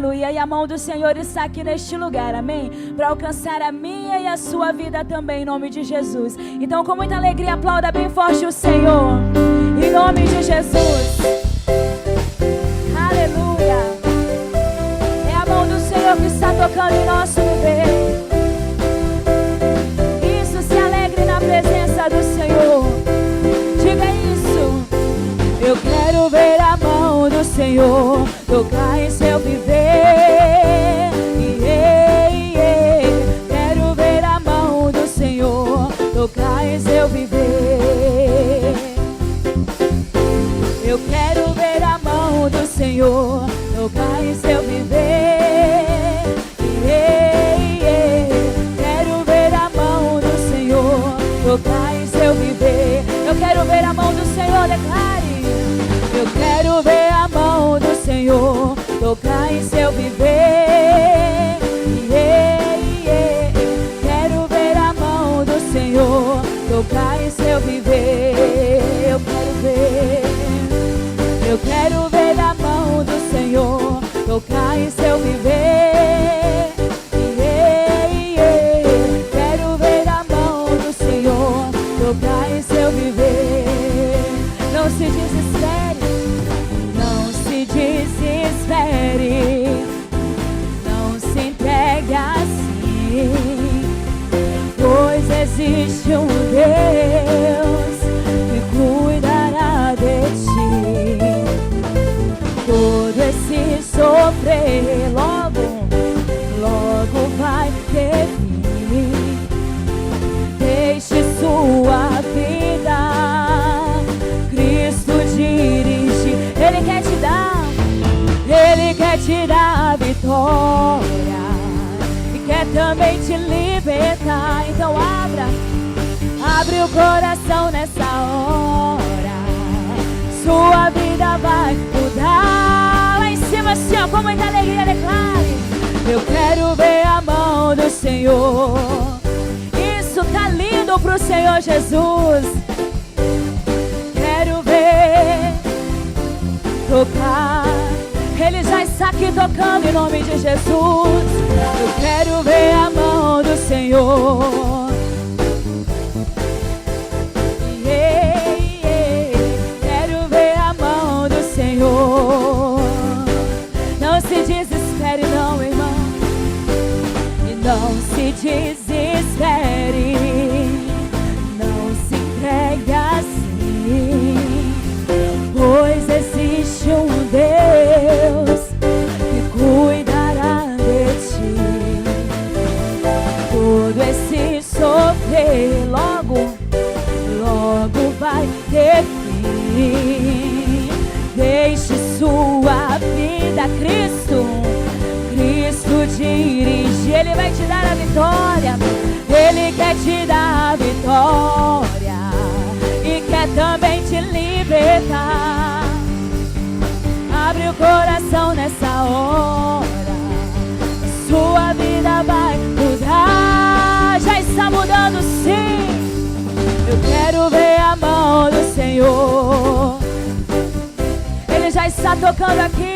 aleluia. E a mão do Senhor está aqui neste lugar, amém? Para alcançar a minha e a sua vida também, em nome de Jesus. Então, com muita alegria, aplauda bem forte o Senhor, em nome de Jesus. Aleluia. É a mão do Senhor que está tocando em nosso viver. Isso, se alegre na presença do Senhor. Diga isso. Eu quero ver a mão do Senhor tocar em seu viver. Quero ver a mão do Senhor tocar em seu viver. Eu quero ver a mão do Senhor tocar em seu viver. Quero ver a mão do Senhor tocar em seu viver. Eu quero ver a mão do Senhor, declare. Eu quero ver a mão do Senhor tocar em seu viver. Quero ver a mão do Senhor tocar em seu viver. Eu quero ver. Eu quero ver a mão do Senhor tocar em seu viver. Quero ver a mão do Senhor tocar em seu viver. Não se desespere, não se desespere, não se entregue assim, pois existe um Deus que cuidará de ti. Todo esse sofrer logo, logo vai ter fim. Deixe sua vida Cristo dirige. Ele quer te dar a vitória e quer também te libertar. Então abre o coração nessa hora. Sua vida vai mudar. Lá em cima assim, ó, com muita alegria, declare. Eu quero ver a mão do Senhor. Isso tá lindo pro Senhor Jesus. Quero ver tocar. Ele já está aqui tocando em nome de Jesus. Eu quero ver a mão do Senhor. Quero ver a mão do Senhor. Não se desespere não, irmão. E não se desespere. Não se entregue assim, pois existe um Deus que cuidará de ti. Todo esse sofrer logo, logo vai ter fim. Deixe sua vida Cristo dirige. Ele vai te dar a vitória. Ele quer te dar a vitória e quer também te libertar. Abre o coração nessa hora. Sua vida vai mudar. Já está mudando, sim. Eu quero ver a mão do Senhor. Ele já está tocando aqui.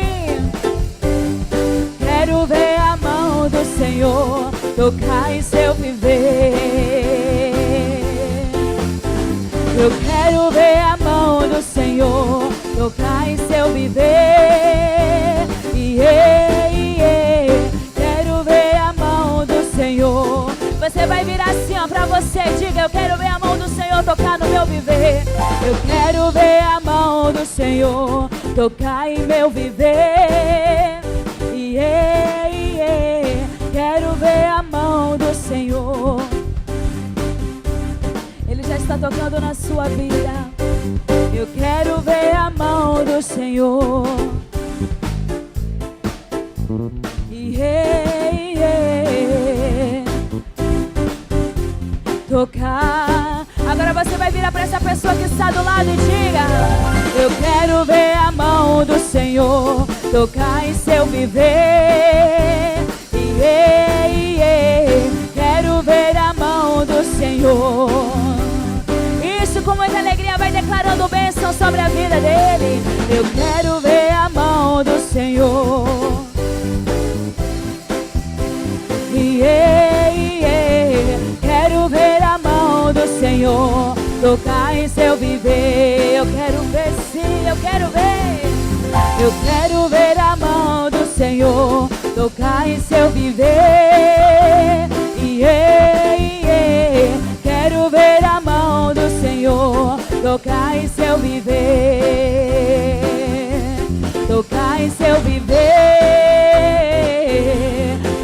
Quero ver a mão do Senhor tocar em seu viver. Eu quero ver a mão do Senhor tocar em seu viver. Quero ver a mão do Senhor. Você vai virar assim, ó, pra você. Diga, eu quero ver a mão do Senhor tocar no meu viver. Eu quero ver a mão do Senhor tocar em meu viver. Quero ver a mão do Senhor. Ele já está tocando na sua vida. Eu quero ver a mão do Senhor. Tocar. Agora você vai virar para essa pessoa que está do lado e diga: eu quero ver a mão do Senhor tocar em seu viver. Quero ver a mão do Senhor. Isso, com muita alegria, vai declarando bênção sobre a vida dele. Eu quero ver a mão do Senhor. tocar em seu viver. Eu quero ver, sim, eu quero ver. Eu quero ver a mão do Senhor tocar em seu viver. Quero ver a mão do Senhor tocar em seu viver. Tocar em seu viver.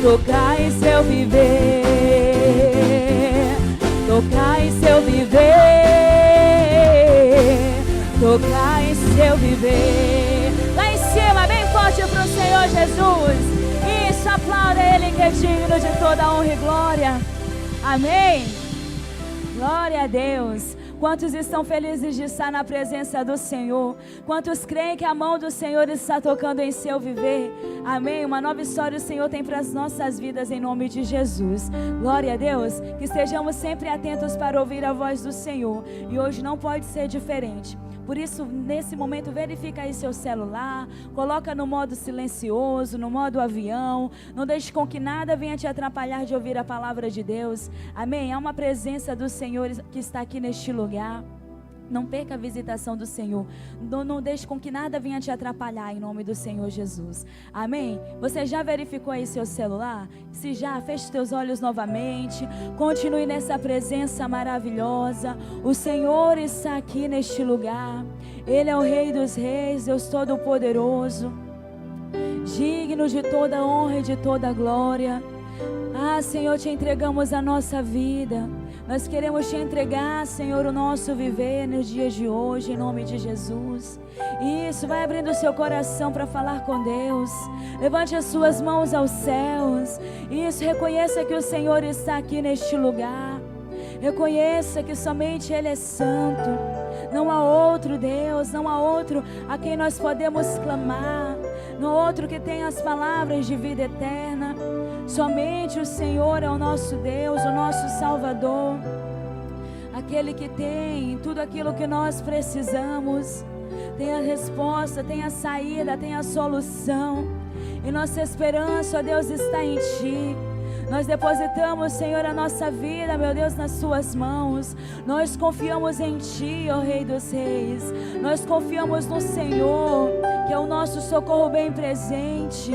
Tocar em seu viver. Tocar em seu viver. Tocar em seu viver. Lá em cima, bem forte pro Senhor Jesus. Isso, aplauda Ele que é digno de toda honra e glória. Amém. Glória a Deus. Quantos estão felizes de estar na presença do Senhor? Quantos creem que a mão do Senhor está tocando em seu viver? Amém? Uma nova história o Senhor tem para as nossas vidas em nome de Jesus. Glória a Deus. Que estejamos sempre atentos para ouvir a voz do Senhor. E hoje não pode ser diferente. Por isso, nesse momento, verifica aí seu celular, coloca no modo silencioso, no modo avião. Não deixe com que nada venha te atrapalhar de ouvir a palavra de Deus. Amém? Há uma presença do Senhor que está aqui neste lugar. Não perca a visitação do Senhor. Não deixe com que nada venha te atrapalhar em nome do Senhor Jesus. Amém? Você já verificou aí seu celular? Se já, feche teus olhos novamente. Continue nessa presença maravilhosa. O Senhor está aqui neste lugar. Ele é o Rei dos Reis, Deus Todo-Poderoso, digno de toda honra e de toda glória. Ah, Senhor, te entregamos a nossa vida. Nós queremos te entregar, Senhor, o nosso viver nos dias de hoje, em nome de Jesus. Isso, vai abrindo o seu coração para falar com Deus. Levante as suas mãos aos céus. Isso, reconheça que o Senhor está aqui neste lugar. Reconheça que somente Ele é santo. Não há outro Deus, não há outro a quem nós podemos clamar. Não há outro que tenha as palavras de vida eterna. Somente o Senhor é o nosso Deus, o nosso Salvador. Aquele que tem tudo aquilo que nós precisamos. Tem a resposta, tem a saída, tem a solução. E nossa esperança, ó Deus, está em Ti. Nós depositamos, Senhor, a nossa vida, meu Deus, nas Suas mãos. Nós confiamos em Ti, ó Rei dos Reis. Nós confiamos no Senhor, que é o nosso socorro bem presente.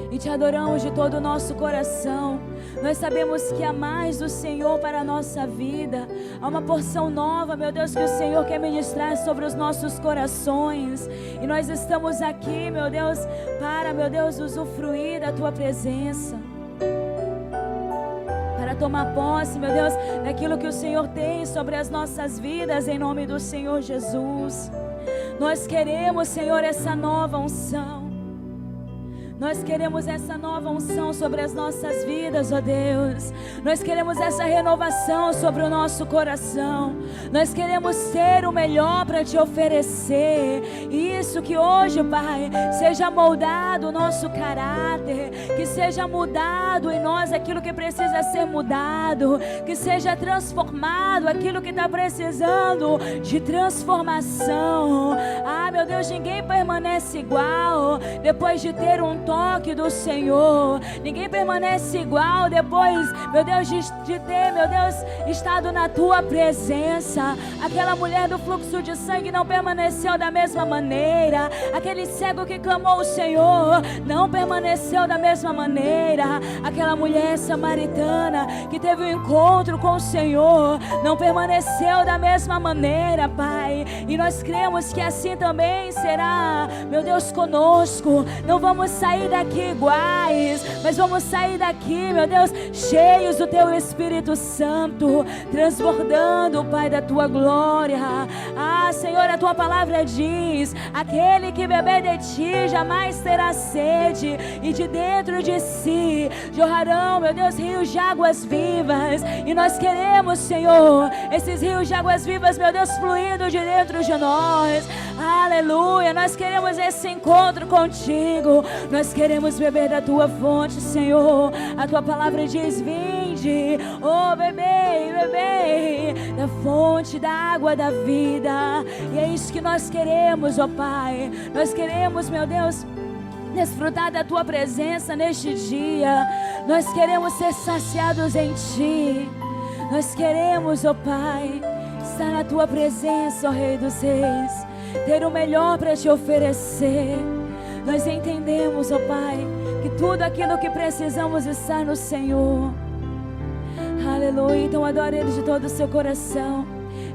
E te adoramos de todo o nosso coração. Nós sabemos que há mais do Senhor para a nossa vida. Há uma porção nova, meu Deus, que o Senhor quer ministrar sobre os nossos corações. E nós estamos aqui, meu Deus, para, meu Deus, usufruir da Tua presença. Para tomar posse, meu Deus, daquilo que o Senhor tem sobre as nossas vidas, em nome do Senhor Jesus. Nós queremos, Senhor, essa nova unção. Nós queremos essa nova unção sobre as nossas vidas, ó Deus. Nós queremos essa renovação sobre o nosso coração. Nós queremos ter o melhor para Te oferecer. Isso, que hoje, Pai, seja moldado o nosso caráter, que seja mudado em nós aquilo que precisa ser mudado, que seja transformado aquilo que está precisando de transformação. Ah, meu Deus, ninguém permanece igual depois de ter um toque do Senhor. Ninguém permanece igual depois, meu Deus, de ter, meu Deus, estado na Tua presença. Aquela mulher do fluxo de sangue não permaneceu da mesma maneira. Aquele cego que clamou o Senhor não permaneceu da mesma maneira. Aquela mulher samaritana que teve um encontro com o Senhor não permaneceu da mesma maneira, Pai. E nós cremos que assim também será, meu Deus, conosco. Não vamos sair daqui iguais, mas vamos sair daqui, meu Deus, cheios do Teu Espírito Santo, transbordando, Pai, da Tua glória. Ah, Senhor, a Tua palavra diz: aquele que beber de Ti jamais terá sede, e de dentro de si jorrarão, meu Deus, rios de águas vivas. E nós queremos, Senhor, esses rios de águas vivas, meu Deus, fluindo de dentro de nós. Aleluia, nós queremos esse encontro contigo. Nós queremos beber da Tua fonte, Senhor. A Tua palavra diz: vinde, oh, bebei, bebei da fonte da água da vida. E é isso que nós queremos, ó Pai. Nós queremos, meu Deus, desfrutar da Tua presença neste dia. Nós queremos ser saciados em Ti. Nós queremos, ó Pai, estar na tua presença, ó Rei dos Reis, ter o melhor para te oferecer. Nós entendemos, ó Pai, que tudo aquilo que precisamos está no Senhor. Aleluia. Então adore Ele de todo o seu coração.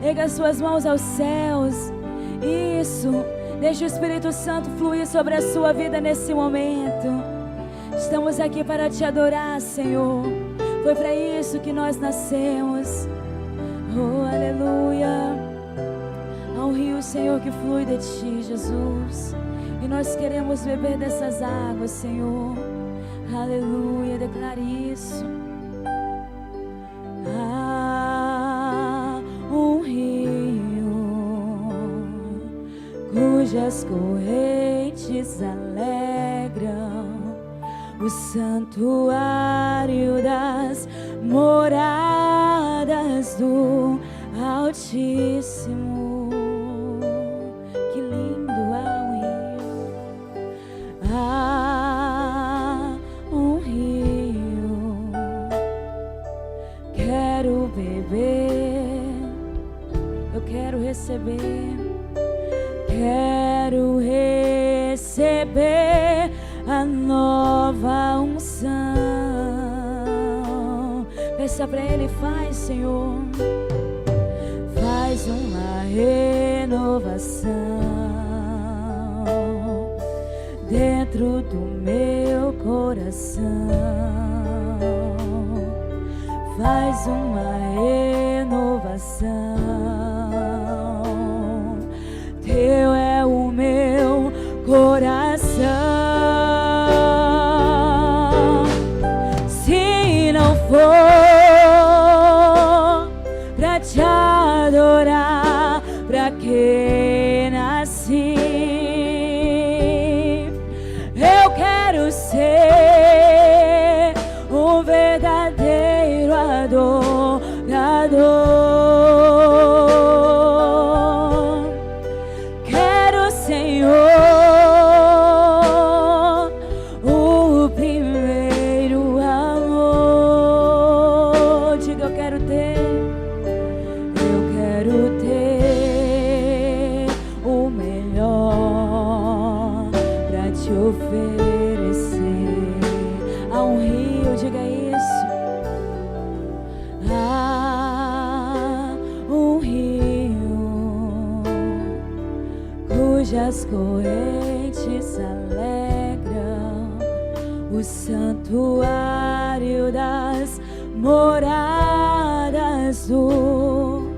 Erga as suas mãos aos céus. Isso. Deixe o Espírito Santo fluir sobre a sua vida nesse momento. Estamos aqui para te adorar, Senhor. Foi para isso que nós nascemos. Oh, aleluia. Há um rio, Senhor, que flui de ti, Jesus. E nós queremos beber dessas águas, Senhor. Aleluia. Declare isso. Há um rio cujas correntes alegram o santuário das moradas do Altíssimo. Que lindo há um rio. Há um rio. Quero beber, eu quero receber. Quero receber a nova unção. Peça pra Ele, faz, Senhor. Faz uma renovação dentro do meu coração. Faz uma renovação. Teu é o meu coração. Se não for pra te adorar, pra que nasci? Eu quero ser um verdadeiro adorador. As correntes alegram o santuário das moradas do...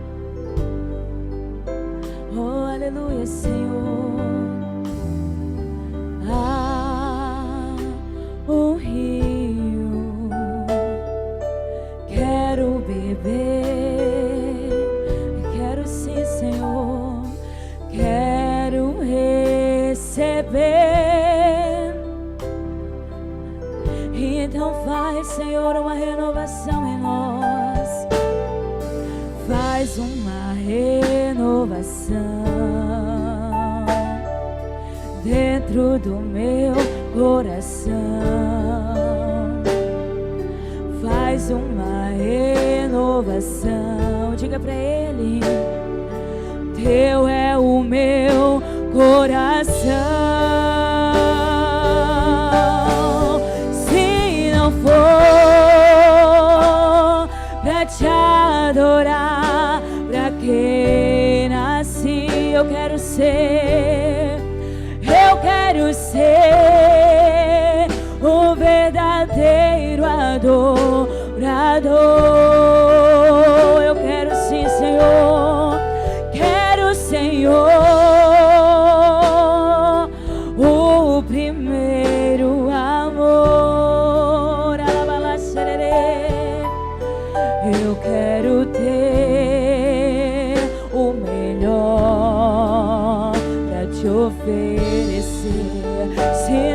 Oh, aleluia, Senhor. Há um rio. Quero beber. Quero sim, Senhor. Quero receber. Então faz, Senhor, uma renovação em nós. Faz uma renovação dentro do meu coração. Faz uma renovação. Diga pra Ele: Teu é o meu coração. Se não for pra te adorar, pra que nasci? Eu quero ser um verdadeiro adorador. Eu quero sim, Senhor. Quero, Senhor, o primeiro amor. Eu quero ter o melhor pra te oferecer. Se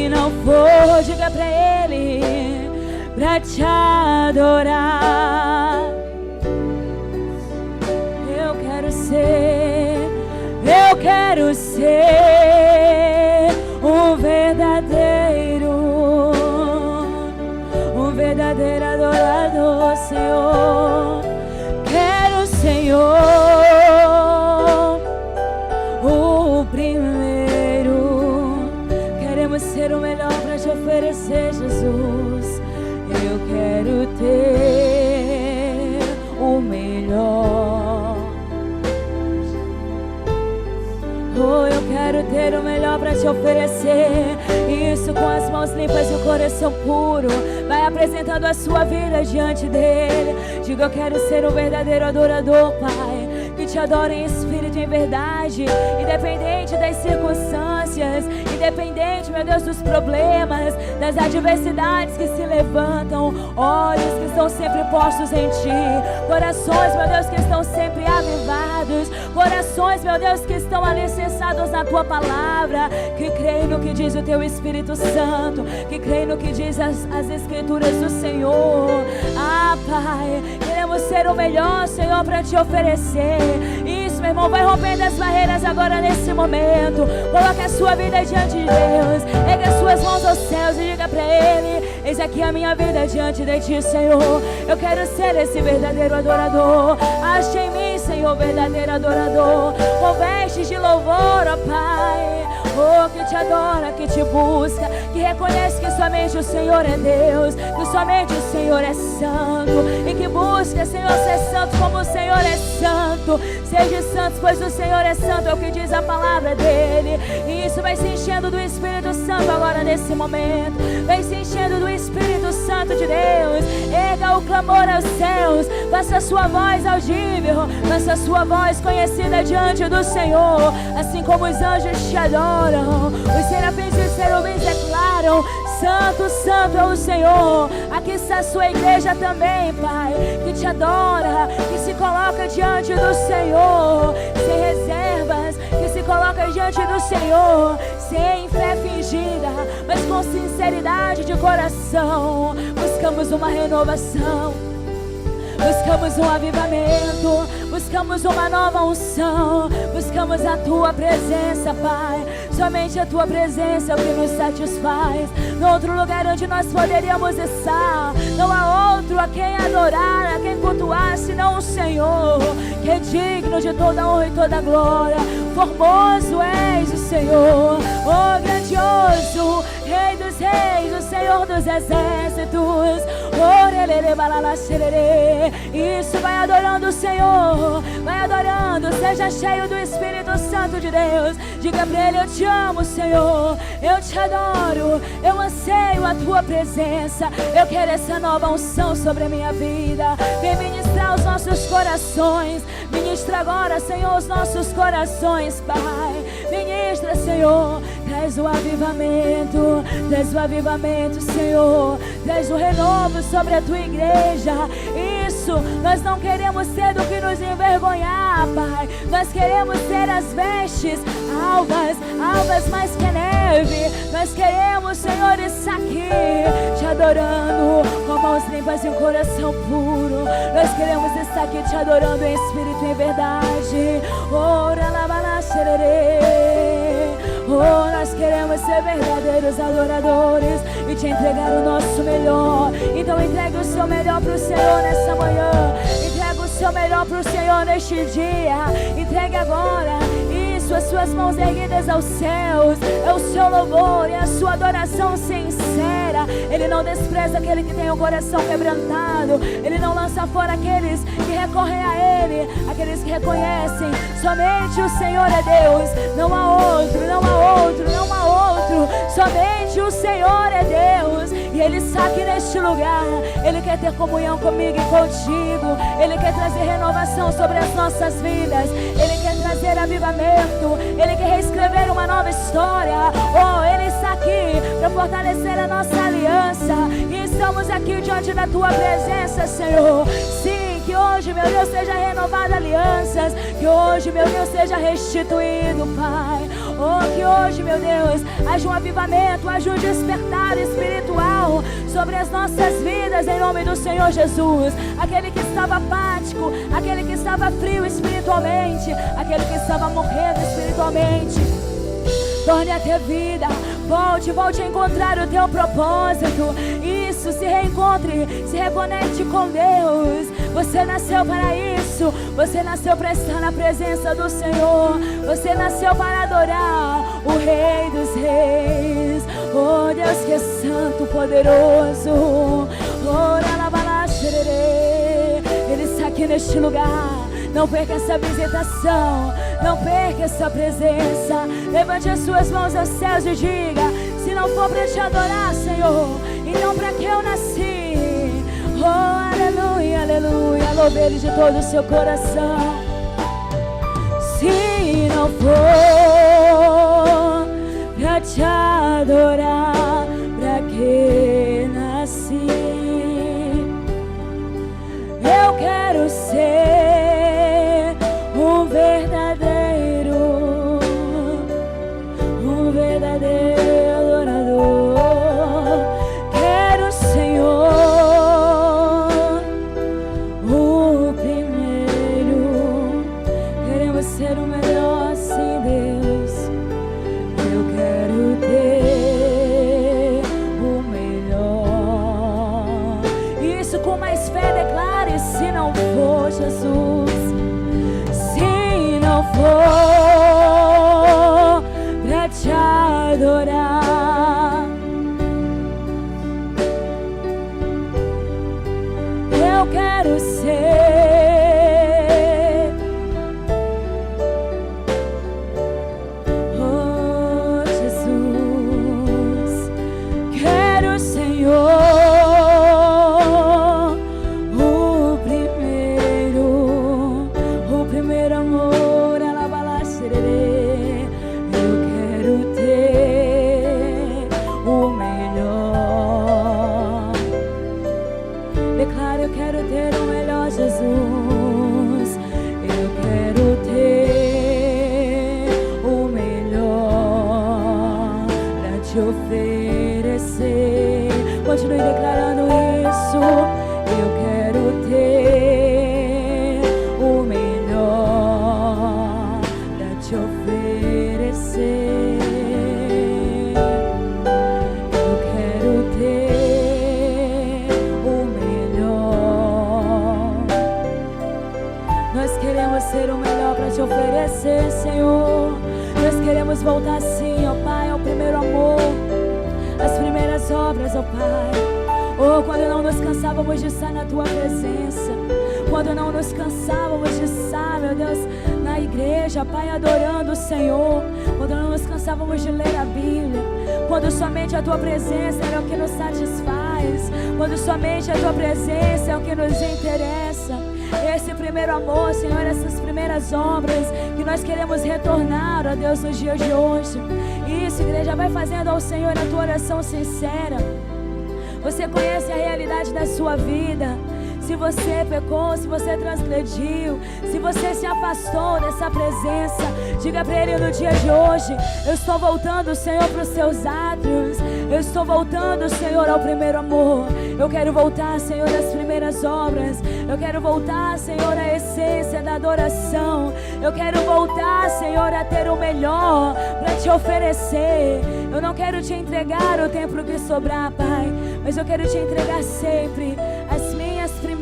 não for, diga pra Ele, pra te adorar. Eu quero ser um verdadeiro adorador, Senhor. Oh, eu quero ter o melhor para te oferecer. Isso com as mãos limpas e o coração puro. Vai apresentando a sua vida diante dele. Diga: eu quero ser um verdadeiro adorador, Pai, que te adora em espírito e em verdade, independente das circunstâncias, independente, meu Deus, dos problemas, das adversidades que se levantam. Olhos que estão sempre postos em ti, corações, meu Deus, que estão sempre avivados, corações, meu Deus, que estão alicerçados na tua palavra, que creem no que diz o teu Espírito Santo, que creem no que diz as Escrituras do Senhor. Ah, Pai, queremos ser o melhor, Senhor, para te oferecer. Isso, meu irmão, vai rompendo as barreiras agora nesse momento. Coloque a sua vida diante de Deus, ergue as suas mãos aos céus e diga para Ele: eis aqui a minha vida diante de ti, Senhor. Eu quero ser esse verdadeiro adorador. Ache em mim, Senhor, verdadeiro adorador, com vestes de louvor, ó Pai. Oh, que te adora, que te busca, que reconhece que somente o Senhor é Deus, que somente o Senhor é santo, e que busca, Senhor, ser santo como o Senhor é santo. Seja santo, pois o Senhor é santo, é o que diz a palavra dele. E isso vai se enchendo do Espírito Santo agora nesse momento. Vai se enchendo do Espírito Santo de Deus. Erga o clamor aos céus, faça a sua voz audível, faça a sua voz conhecida diante do Senhor. Assim como os anjos te adoram, os serafins e os querubins declaram: santo, santo é o Senhor. Aqui está a sua igreja também, Pai, que te adora, que se coloca diante do Senhor, sem reservas, que se coloca diante do Senhor, sem fé fingida, mas com sinceridade de coração. Buscamos uma renovação, buscamos um avivamento, buscamos uma nova unção, buscamos a tua presença, Pai. Somente a tua presença é o que nos satisfaz. No outro lugar onde nós poderíamos estar, não há outro a quem adorar, a quem cultuar, senão o Senhor, que é digno de toda honra e toda glória. Formoso és o Senhor, oh grandioso, Rei dos reis, o Senhor dos exércitos. Isso, vai adorando o Senhor, vai adorando, seja cheio do Espírito Santo de Deus. Diga pra Ele: eu te amo, Senhor, eu te adoro, eu anseio a tua presença, eu quero essa nova unção sobre a minha vida. Vem ministrar os nossos corações, ministra agora, Senhor, os nossos corações, Pai. Ministra, Senhor, traz o avivamento, Senhor, traz o renovo sobre a tua igreja. Isso, nós não queremos ser do que nos envergonhar, Pai. Nós queremos ter as vestes alvas, alvas mais que a neve. Nós queremos, Senhor, estar aqui te adorando com mãos limpas e um coração puro. Nós queremos estar aqui te adorando em espírito e em verdade. Oh, nós queremos ser verdadeiros adoradores e te entregar o nosso melhor. Então entregue o seu melhor para o Senhor nessa manhã. Entregue o seu melhor para o Senhor neste dia. Entregue agora isso, as suas mãos erguidas aos céus. É o seu louvor e a sua adoração sincera. Ele não despreza aquele que tem o coração quebrantado. Ele não lança fora aqueles que recorrem a Ele, aqueles que reconhecem somente o Senhor é Deus. Não há outro, não há outro, não há outro. Somente o Senhor é Deus. E Ele está aqui neste lugar. Ele quer ter comunhão comigo e contigo. Ele quer trazer renovação sobre as nossas vidas. Ele quer trazer avivamento. Ele quer reescrever uma nova história. Oh, Ele está aqui para fortalecer a nossa aliança. E estamos aqui diante da Tua presença, Senhor. Sim, que hoje, meu Deus, seja renovada alianças. Que hoje, meu Deus, seja restituído, Pai. Oh, que hoje, meu Deus, haja um avivamento, haja um despertar espiritual sobre as nossas vidas, em nome do Senhor Jesus. Aquele que estava apático, aquele que estava frio espiritualmente, aquele que estava morrendo espiritualmente, torne a ter vida. Volte a encontrar o teu propósito. Isso, se reencontre, se reconecte com Deus. Você nasceu para isso. Você nasceu para estar na presença do Senhor. Você nasceu para adorar o Rei dos Reis. Oh Deus, que é santo, poderoso. Ele está aqui neste lugar. Não perca essa visitação. Não perca essa presença. Levante as suas mãos aos céus e diga: se não for para te adorar, Senhor, então para que eu nasci? Oh, aleluia, aleluia. Louve Ele de todo o seu coração. Se não for pra te adorar, pra que nasci? Eu quero ser um verdadeiro adorador. Quero, Senhor, o primeiro. Queremos ser o melhor, sim, Deus. Eu quero ter o melhor. Isso com mais fé declare: se não for Jesus, se não for pra te adorar, eu quero ser, oh Jesus, quero, Senhor, o primeiro amor, alabalá-sererê. Eu quero ter o melhor. Declaro: eu quero ter o melhor, Jesus. Eu quero ter o melhor pra te oferecer. Continue declarando isso. Eu quero ter o melhor pra te oferecer. Eu quero ter o melhor. Nós queremos ser o melhor para te oferecer, Senhor. Nós queremos voltar sim, ó Pai, ao primeiro amor, as primeiras obras, ó Pai. Oh, quando não nos cansávamos de estar na Tua presença, quando não nos cansávamos de estar, meu Deus, na igreja, Pai, adorando o Senhor, quando não nos cansávamos de ler a Bíblia, quando somente a Tua presença era o que nos satisfaz, quando somente a Tua presença é o que nos interessa. Esse primeiro amor, Senhor, essas primeiras obras que nós queremos retornar, ó Deus, nos dias de hoje. Isso, igreja, vai fazendo ao Senhor a tua oração sincera. Você conhece a realidade da sua vida. Se você pecou, se você transgrediu, se você se afastou dessa presença, diga para Ele no dia de hoje: eu estou voltando, Senhor, para os seus átrios. Eu estou voltando, Senhor, ao primeiro amor. Eu quero voltar, Senhor, às primeiras obras. Eu quero voltar, Senhor, à essência da adoração. Eu quero voltar, Senhor, a ter o melhor para te oferecer. Eu não quero te entregar o tempo que sobrar, Pai, mas eu quero te entregar sempre as minhas primícias,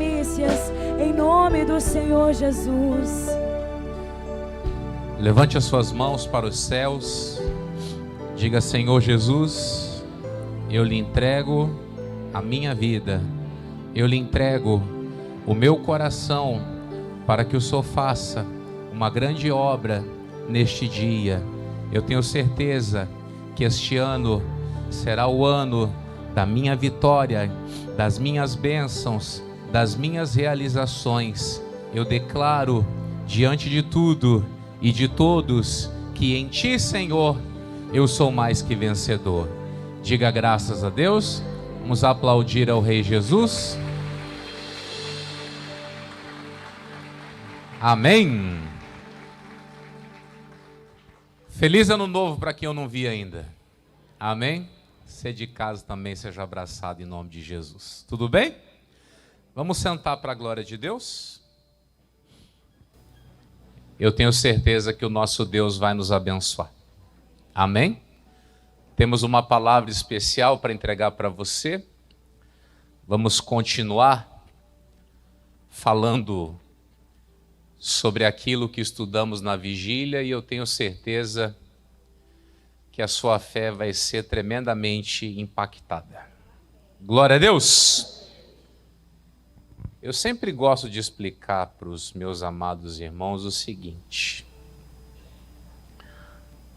em nome do Senhor Jesus. Levante as suas mãos para os céus. Diga: Senhor Jesus, eu lhe entrego a minha vida. Eu lhe entrego o meu coração para que o Senhor faça uma grande obra neste dia. Eu tenho certeza que este ano será o ano da minha vitória, das minhas bênçãos, das minhas realizações. Eu declaro diante de tudo e de todos que em Ti, Senhor, eu sou mais que vencedor. Diga graças a Deus. Vamos aplaudir ao Rei Jesus. Amém. Feliz ano novo para quem eu não vi ainda. Amém. Você de casa também seja abraçado em nome de Jesus. Tudo bem? Vamos sentar para a glória de Deus. Eu tenho certeza que o nosso Deus vai nos abençoar. Amém? Temos uma palavra especial para entregar para você. Vamos continuar falando sobre aquilo que estudamos na vigília e eu tenho certeza que a sua fé vai ser tremendamente impactada. Glória a Deus! Eu sempre gosto de explicar para os meus amados irmãos o seguinte: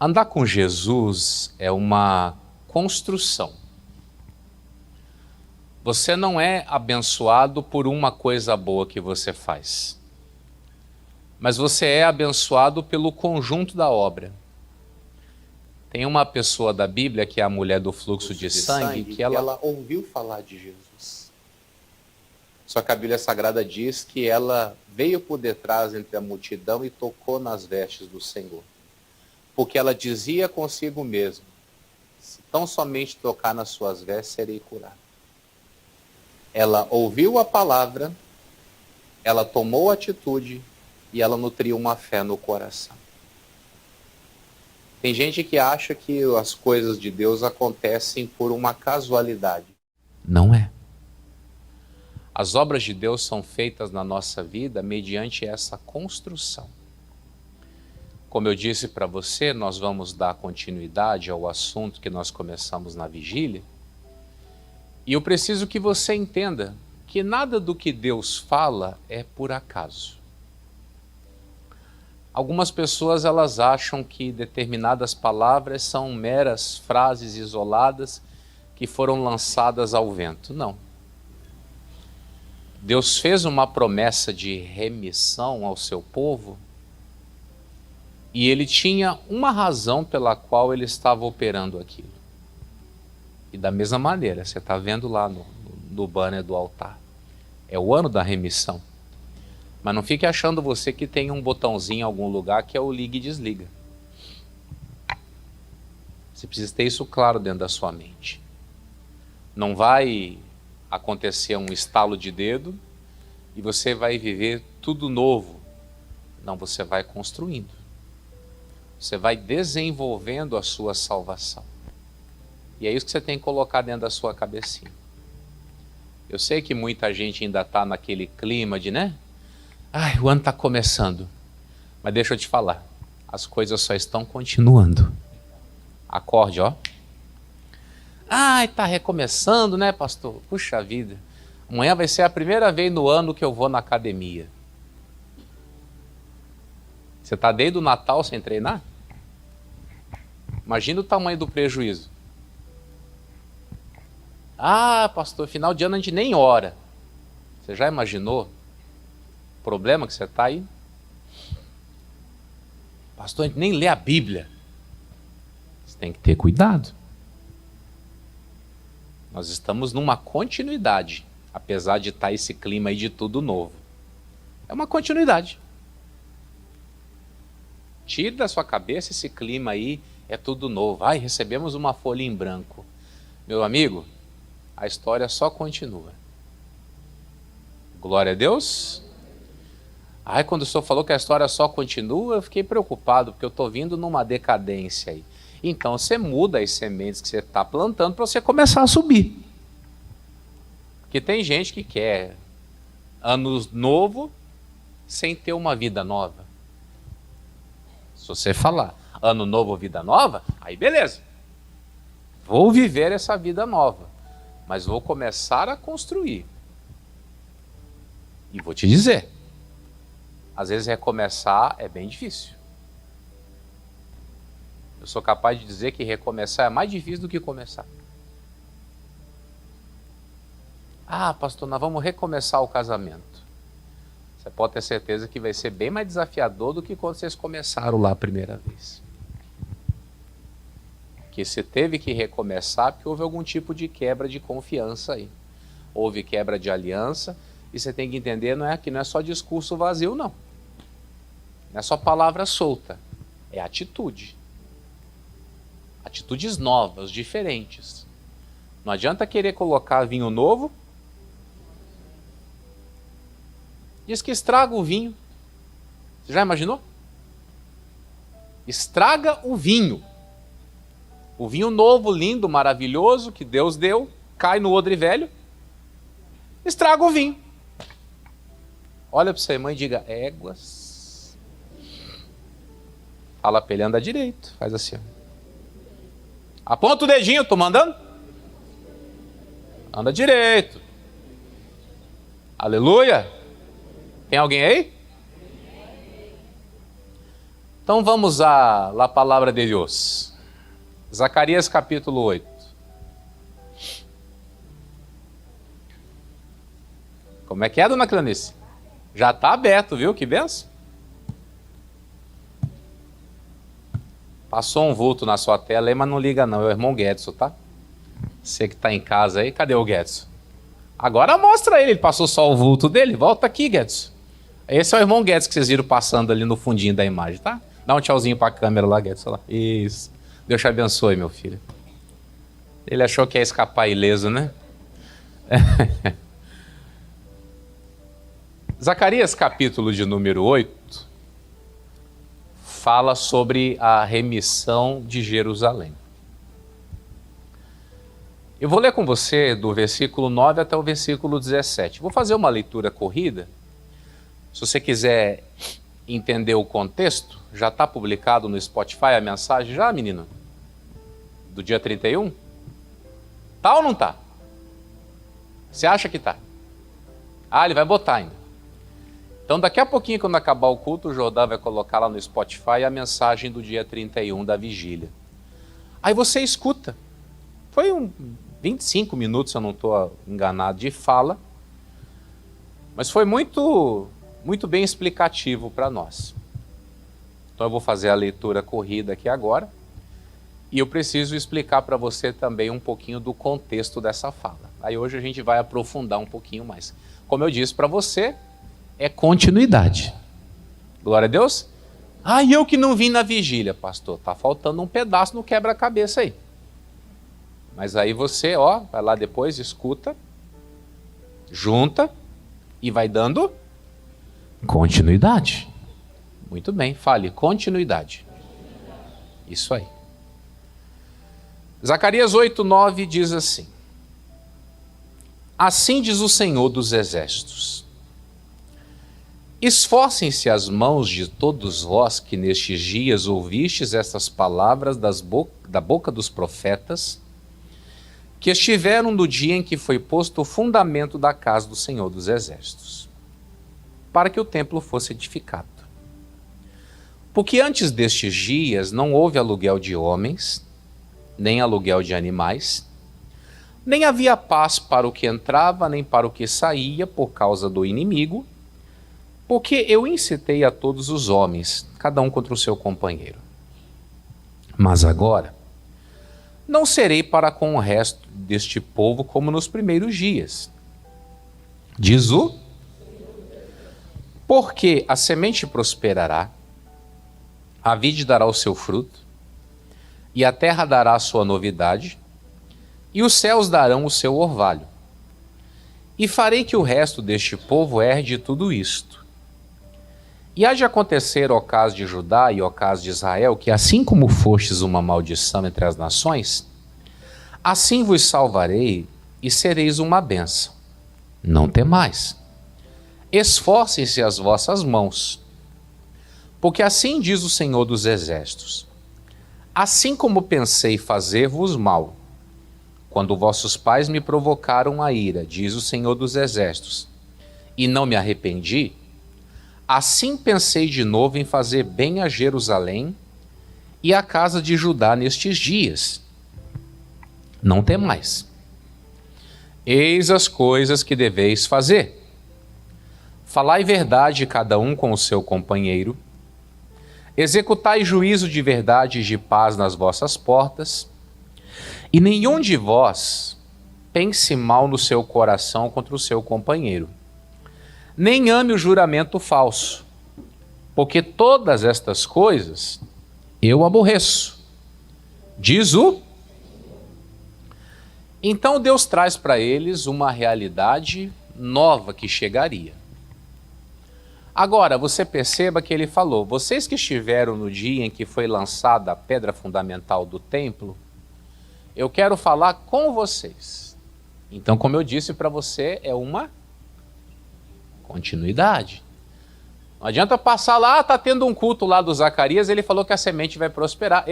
Andar com Jesus é uma construção. Você não é abençoado por uma coisa boa que você faz, mas você é abençoado pelo conjunto da obra. Tem uma pessoa da Bíblia, que é a mulher do fluxo de sangue, que ela ouviu falar de Jesus. Só que a Bíblia Sagrada diz que ela veio por detrás entre a multidão e tocou nas vestes do Senhor. Porque ela dizia consigo mesma: se tão somente tocar nas suas vestes, serei curado. Ela ouviu a palavra, ela tomou atitude e ela nutriu uma fé no coração. Tem gente que acha que as coisas de Deus acontecem por uma casualidade. Não é. As obras de Deus são feitas na nossa vida mediante essa construção. Como eu disse para você, nós vamos dar continuidade ao assunto que nós começamos na vigília. E eu preciso que você entenda que nada do que Deus fala é por acaso. Algumas pessoas elas acham que determinadas palavras são meras frases isoladas que foram lançadas ao vento. Não. Deus fez uma promessa de remissão ao seu povo e ele tinha uma razão pela qual ele estava operando aquilo. E da mesma maneira, você está vendo lá no banner do altar. É o ano da remissão. Mas não fique achando você que tem um botãozinho em algum lugar que é o liga e desliga. Você precisa ter isso claro dentro da sua mente. Não vai acontecer um estalo de dedo e você vai viver tudo novo. Não, você vai construindo. Você vai desenvolvendo a sua salvação. E é isso que você tem que colocar dentro da sua cabecinha. Eu sei que muita gente ainda está naquele clima de, né? Ai, o ano está começando. Mas deixa eu te falar, as coisas só estão continuando. Acorde, ó. Ai, está recomeçando, né, pastor? Puxa vida, amanhã vai ser a primeira vez no ano que eu vou na academia. Você está desde o Natal sem treinar? Imagina o tamanho do prejuízo. Ah, pastor, final de ano a gente nem ora. Você já imaginou o problema que você está aí? Pastor, a gente nem lê a Bíblia. Você tem que ter cuidado. Nós estamos numa continuidade, apesar de estar esse clima aí de tudo novo. É uma continuidade. Tire da sua cabeça esse clima aí, é tudo novo. Ai, recebemos uma folha em branco. Meu amigo, a história só continua. Glória a Deus. Ai, quando o senhor falou que a história só continua, eu fiquei preocupado, porque eu estou vindo numa decadência aí. Então você muda as sementes que você está plantando para você começar a subir. Porque tem gente que quer ano novo sem ter uma vida nova. Se você falar ano novo, vida nova, aí beleza. Vou viver essa vida nova, mas vou começar a construir. E vou te dizer, às vezes recomeçar é bem difícil. Eu sou capaz de dizer que recomeçar é mais difícil do que começar. Ah, pastor, nós vamos recomeçar o casamento. Você pode ter certeza que vai ser bem mais desafiador do que quando vocês começaram lá a primeira vez. Que você teve que recomeçar porque houve algum tipo de quebra de confiança aí. Houve quebra de aliança e você tem que entender que não é só discurso vazio, não. Não é só palavra solta, é atitude. Atitudes novas, diferentes. Não adianta querer colocar vinho novo. Diz que estraga o vinho. Você já imaginou? Estraga o vinho. O vinho novo, lindo, maravilhoso, que Deus deu, cai no odre velho, estraga o vinho. Olha para sua irmã e diga, éguas. Fala para ele, anda direito. Faz assim, ó. Aponta o dedinho, estou mandando? Anda direito. Aleluia. Tem alguém aí? Então vamos à palavra de Deus. Zacarias capítulo 8. Como é que é, dona Clanice? Já está aberto, viu? Que benção. Passou um vulto na sua tela aí, mas não liga não, é o irmão Guedson, tá? Você que está em casa aí, cadê o Guedson? Agora mostra ele passou só o vulto dele, volta aqui, Guedson. Esse é o irmão Guedson que vocês viram passando ali no fundinho da imagem, tá? Dá um tchauzinho para a câmera lá, Guedson, lá. Isso. Deus te abençoe, meu filho. Ele achou que ia escapar ileso, né? Zacarias capítulo de número 8 fala sobre a remissão de Jerusalém. Eu vou ler com você do versículo 9 até o versículo 17. Vou fazer uma leitura corrida. Se você quiser entender o contexto, já está publicado no Spotify a mensagem já, menino? Do dia 31? Tá ou não tá? Você acha que tá? Ah, ele vai botar ainda. Então daqui a pouquinho, quando acabar o culto, o Jordão vai colocar lá no Spotify a mensagem do dia 31 da vigília. Aí você escuta. Foi 25 minutos, se eu não estou enganado, de fala. Mas foi muito bem explicativo para nós. Então eu vou fazer a leitura corrida aqui agora. E eu preciso explicar para você também um pouquinho do contexto dessa fala. Aí hoje a gente vai aprofundar um pouquinho mais. Como eu disse para você, é continuidade. Glória a Deus. Ah, e eu que não vim na vigília, pastor. Tá faltando um pedaço no quebra-cabeça aí. Mas aí você, vai lá depois, escuta, junta e vai dando continuidade. Muito bem, fale continuidade. Isso aí. Zacarias 8:9 diz assim: Assim diz o Senhor dos Exércitos: Esforcem-se as mãos de todos vós que nestes dias ouvistes estas palavras da boca dos profetas, que estiveram no dia em que foi posto o fundamento da casa do Senhor dos Exércitos, para que o templo fosse edificado. Porque antes destes dias não houve aluguel de homens, nem aluguel de animais, nem havia paz para o que entrava, nem para o que saía por causa do inimigo, porque eu incitei a todos os homens, cada um contra o seu companheiro. Mas agora, não serei para com o resto deste povo como nos primeiros dias. Diz o: Porque a semente prosperará, a vide dará o seu fruto, e a terra dará a sua novidade, e os céus darão o seu orvalho. E farei que o resto deste povo herde tudo isto. E há de acontecer, ó casa de Judá e ó casa de Israel, que assim como fostes uma maldição entre as nações, assim vos salvarei e sereis uma bênção. Não temais. Esforcem-se as vossas mãos, porque assim diz o Senhor dos Exércitos: Assim como pensei fazer-vos mal, quando vossos pais me provocaram a ira, diz o Senhor dos Exércitos, e não me arrependi, assim pensei de novo em fazer bem a Jerusalém e à casa de Judá nestes dias. Não temais. Eis as coisas que deveis fazer. Falai verdade cada um com o seu companheiro, executai juízo de verdade e de paz nas vossas portas, e nenhum de vós pense mal no seu coração contra o seu companheiro, nem ame o juramento falso, porque todas estas coisas eu aborreço. Diz o... Então Deus traz para eles uma realidade nova que chegaria. Agora, você perceba que ele falou: vocês que estiveram no dia em que foi lançada a pedra fundamental do templo, eu quero falar com vocês. Então, como eu disse para você, é uma continuidade. Não adianta passar lá, está tendo um culto lá do Zacarias, ele falou que a semente vai prosperar.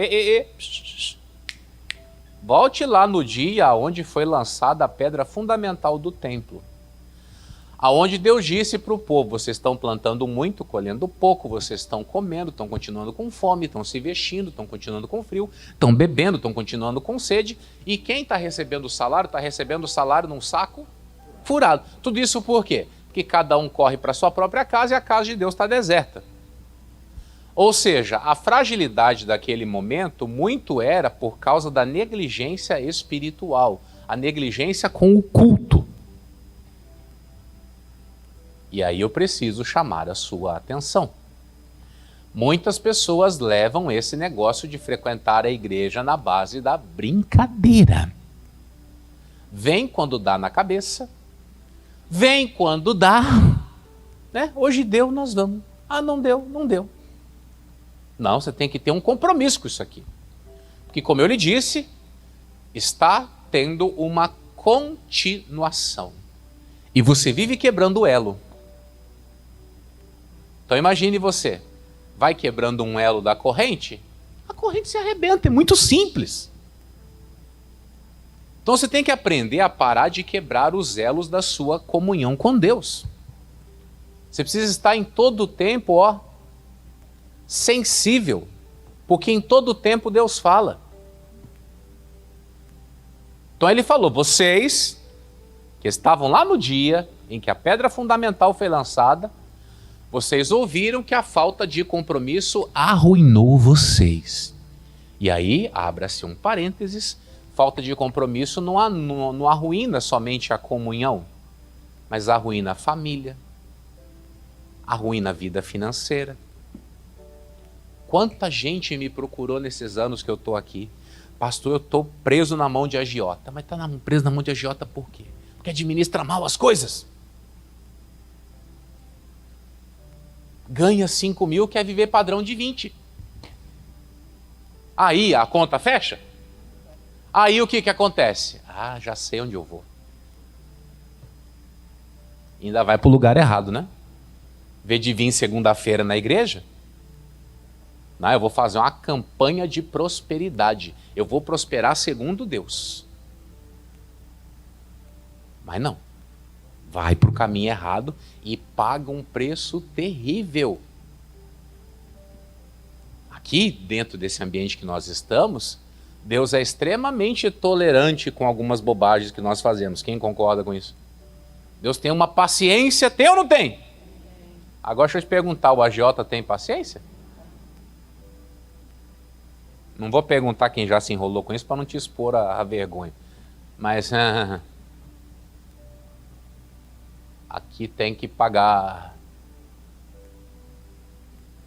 Volte lá no dia onde foi lançada a pedra fundamental do templo. Aonde Deus disse para o povo, vocês estão plantando muito, colhendo pouco, vocês estão comendo, estão continuando com fome, estão se vestindo, estão continuando com frio, estão bebendo, estão continuando com sede, e quem está recebendo o salário, está recebendo o salário num saco furado. Tudo isso por quê? Porque cada um corre para a sua própria casa e a casa de Deus está deserta. Ou seja, a fragilidade daquele momento muito era por causa da negligência espiritual, a negligência com o culto. E aí eu preciso chamar a sua atenção. Muitas pessoas levam esse negócio de frequentar a igreja na base da brincadeira. Vem quando dá na cabeça, vem quando dá, né? Hoje deu, nós vamos. Ah, não deu, não deu. Não, você tem que ter um compromisso com isso aqui. Porque, como eu lhe disse, está tendo uma continuação. E você vive quebrando o elo. Então imagine você, vai quebrando um elo da corrente, a corrente se arrebenta, é muito simples. Então você tem que aprender a parar de quebrar os elos da sua comunhão com Deus. Você precisa estar em todo o tempo, sensível, porque em todo o tempo Deus fala. Então ele falou, vocês que estavam lá no dia em que a pedra fundamental foi lançada, vocês ouviram que a falta de compromisso arruinou vocês. E aí, abra-se um parênteses, falta de compromisso não arruína somente a comunhão, mas arruína a família, arruína a vida financeira. Quanta gente me procurou nesses anos que eu estou aqui? Pastor, eu estou preso na mão de agiota. Mas está preso na mão de agiota por quê? Porque administra mal as coisas. Ganha 5 mil, quer viver padrão de 20. Aí a conta fecha? Aí o que acontece? Ah, já sei onde eu vou. Ainda vai para o lugar errado, né? Em vez de vir segunda-feira na igreja, não, eu vou fazer uma campanha de prosperidade. Eu vou prosperar segundo Deus. Mas não. Vai para o caminho errado e paga um preço terrível. Aqui, dentro desse ambiente que nós estamos, Deus é extremamente tolerante com algumas bobagens que nós fazemos. Quem concorda com isso? Deus tem uma paciência, tem ou não tem? Agora deixa eu te perguntar, o agiota tem paciência? Não vou perguntar quem já se enrolou com isso para não te expor a vergonha. Mas aqui tem que pagar.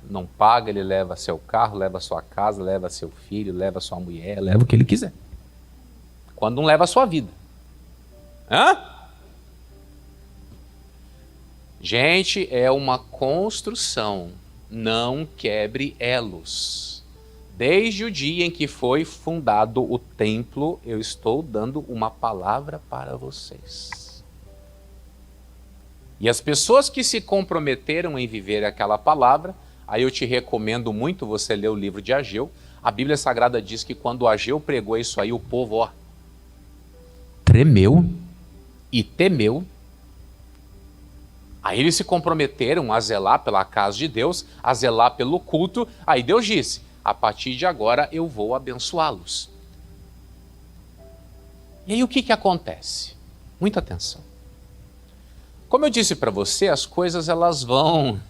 Não paga, ele leva seu carro, leva sua casa, leva seu filho, leva sua mulher, leva o que ele quiser. Quando não leva a sua vida. Gente, é uma construção. Não quebre elos. Desde o dia em que foi fundado o templo, eu estou dando uma palavra para vocês. E as pessoas que se comprometeram em viver aquela palavra, aí eu te recomendo muito você ler o livro de Ageu. A Bíblia Sagrada diz que quando Ageu pregou isso aí, o povo tremeu e temeu. Aí eles se comprometeram a zelar pela casa de Deus, a zelar pelo culto. Aí Deus disse, a partir de agora eu vou abençoá-los. E aí o que acontece? Muita atenção. Como eu disse para você, as coisas elas vão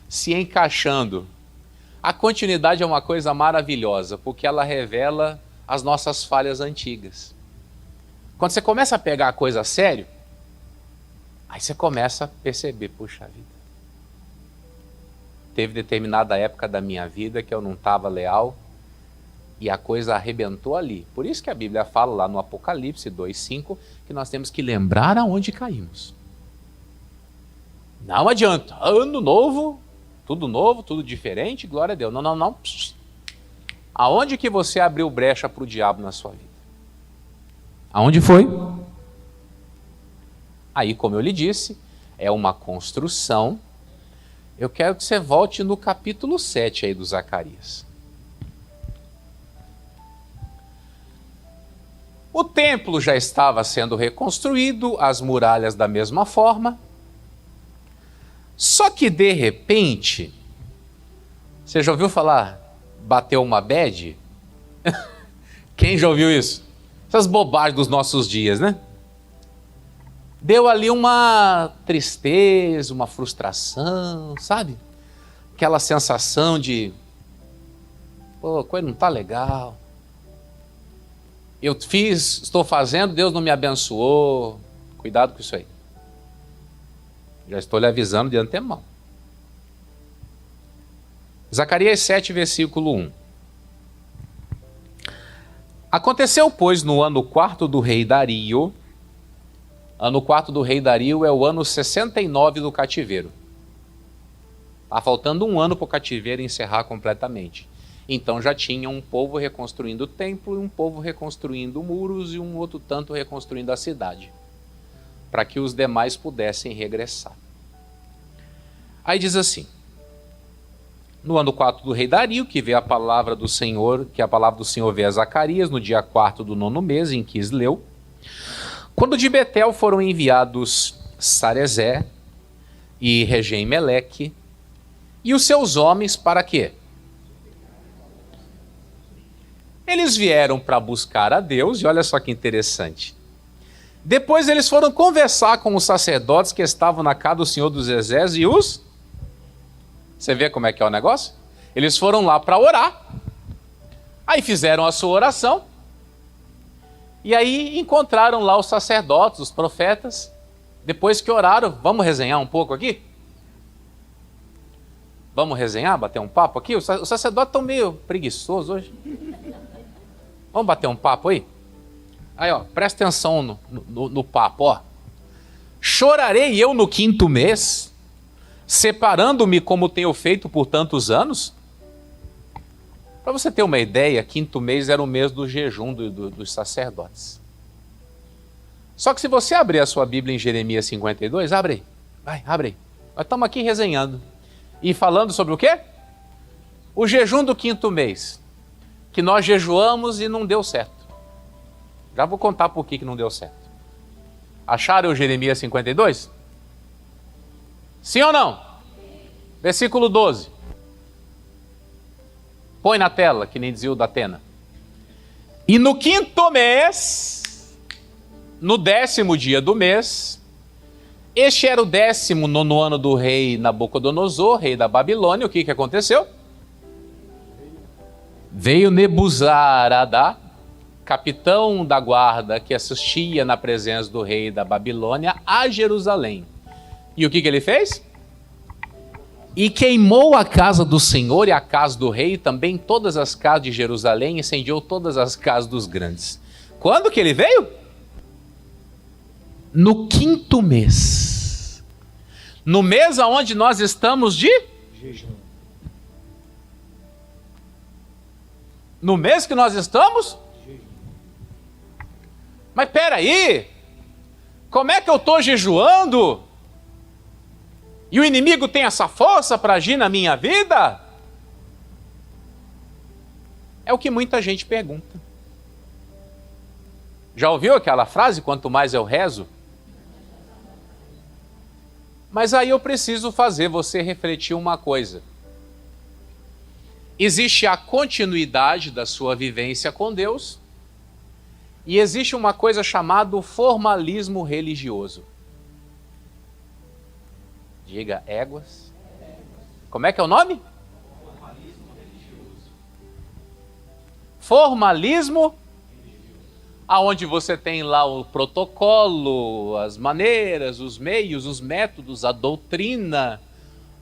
se encaixando. A continuidade é uma coisa maravilhosa, porque ela revela as nossas falhas antigas. Quando você começa a pegar a coisa a sério, aí você começa a perceber, puxa vida. Teve determinada época da minha vida que eu não estava leal e a coisa arrebentou ali. Por isso que a Bíblia fala lá no Apocalipse 2:5 que nós temos que lembrar aonde caímos. Não adianta, ano novo, tudo diferente, glória a Deus. Não. Psst. Aonde que você abriu brecha para o diabo na sua vida? Aonde foi? Aí, como eu lhe disse, é uma construção. Eu quero que você volte no capítulo 7 aí do Zacarias. O templo já estava sendo reconstruído, as muralhas da mesma forma. Só que de repente, você já ouviu falar, bateu uma bad? Quem já ouviu isso? Essas bobagens dos nossos dias, né? Deu ali uma tristeza, uma frustração, sabe? Aquela sensação de, pô, a coisa não tá legal. Eu fiz, estou fazendo, Deus não me abençoou. Cuidado com isso aí. Já estou lhe avisando de antemão. Zacarias 7, versículo 1. Aconteceu, pois, no ano 4º do rei Dario. Ano 4 do rei Dario é o ano 69 do cativeiro. Está faltando um ano para o cativeiro encerrar completamente. Então já tinha um povo reconstruindo o templo, e um povo reconstruindo muros e um outro tanto reconstruindo a cidade, para que os demais pudessem regressar. Aí diz assim: no ano 4 do rei Dario, que veio a palavra do Senhor, que a palavra do Senhor veio a Zacarias, no dia 4º do 9º mês, em Quisleu, quando de Betel foram enviados Sarezé e Regem-Meleque e os seus homens para quê? Eles vieram para buscar a Deus, e olha só que interessante. Depois eles foram conversar com os sacerdotes que estavam na casa do Senhor dos Exércitos e os... Você vê como é que é o negócio? Eles foram lá para orar, aí fizeram a sua oração, e aí encontraram lá os sacerdotes, os profetas. Depois que oraram, vamos resenhar um pouco aqui? Vamos resenhar, bater um papo aqui? Os sacerdotes estão meio preguiçosos hoje. Vamos bater um papo aí? Aí, ó, presta atenção no papo, ó. Chorarei eu no 5º mês, separando-me como tenho feito por tantos anos? Para você ter uma ideia, 5º mês era o mês do jejum dos sacerdotes. Só que se você abrir a sua Bíblia em Jeremias 52, abre aí, vai, abre aí. Nós estamos aqui resenhando e falando sobre o quê? O jejum do 5º mês, que nós jejuamos e não deu certo. Já vou contar por que não deu certo. Acharam o Jeremias 52? Sim ou não? Versículo 12. Põe na tela, que nem dizia o da Atena. E no 5º mês, no 10º dia do mês, este era o 19º ano do rei Nabucodonosor, rei da Babilônia. O que aconteceu? Veio Nebuzaradá, capitão da guarda que assistia na presença do rei da Babilônia, a Jerusalém. E o que ele fez? E queimou a casa do Senhor e a casa do rei, e também todas as casas de Jerusalém, incendiou todas as casas dos grandes. Quando que ele veio? No 5º mês. No mês onde nós estamos de jejum. No mês que nós estamos? Mas peraí, como é que eu estou jejuando? E o inimigo tem essa força para agir na minha vida? É o que muita gente pergunta. Já ouviu aquela frase, quanto mais eu rezo? Mas aí eu preciso fazer você refletir uma coisa. Existe a continuidade da sua vivência com Deus e existe uma coisa chamada formalismo religioso. Diga, éguas. Como é que é o nome? Formalismo religioso. Formalismo, aonde você tem lá o protocolo, as maneiras, os meios, os métodos, a doutrina.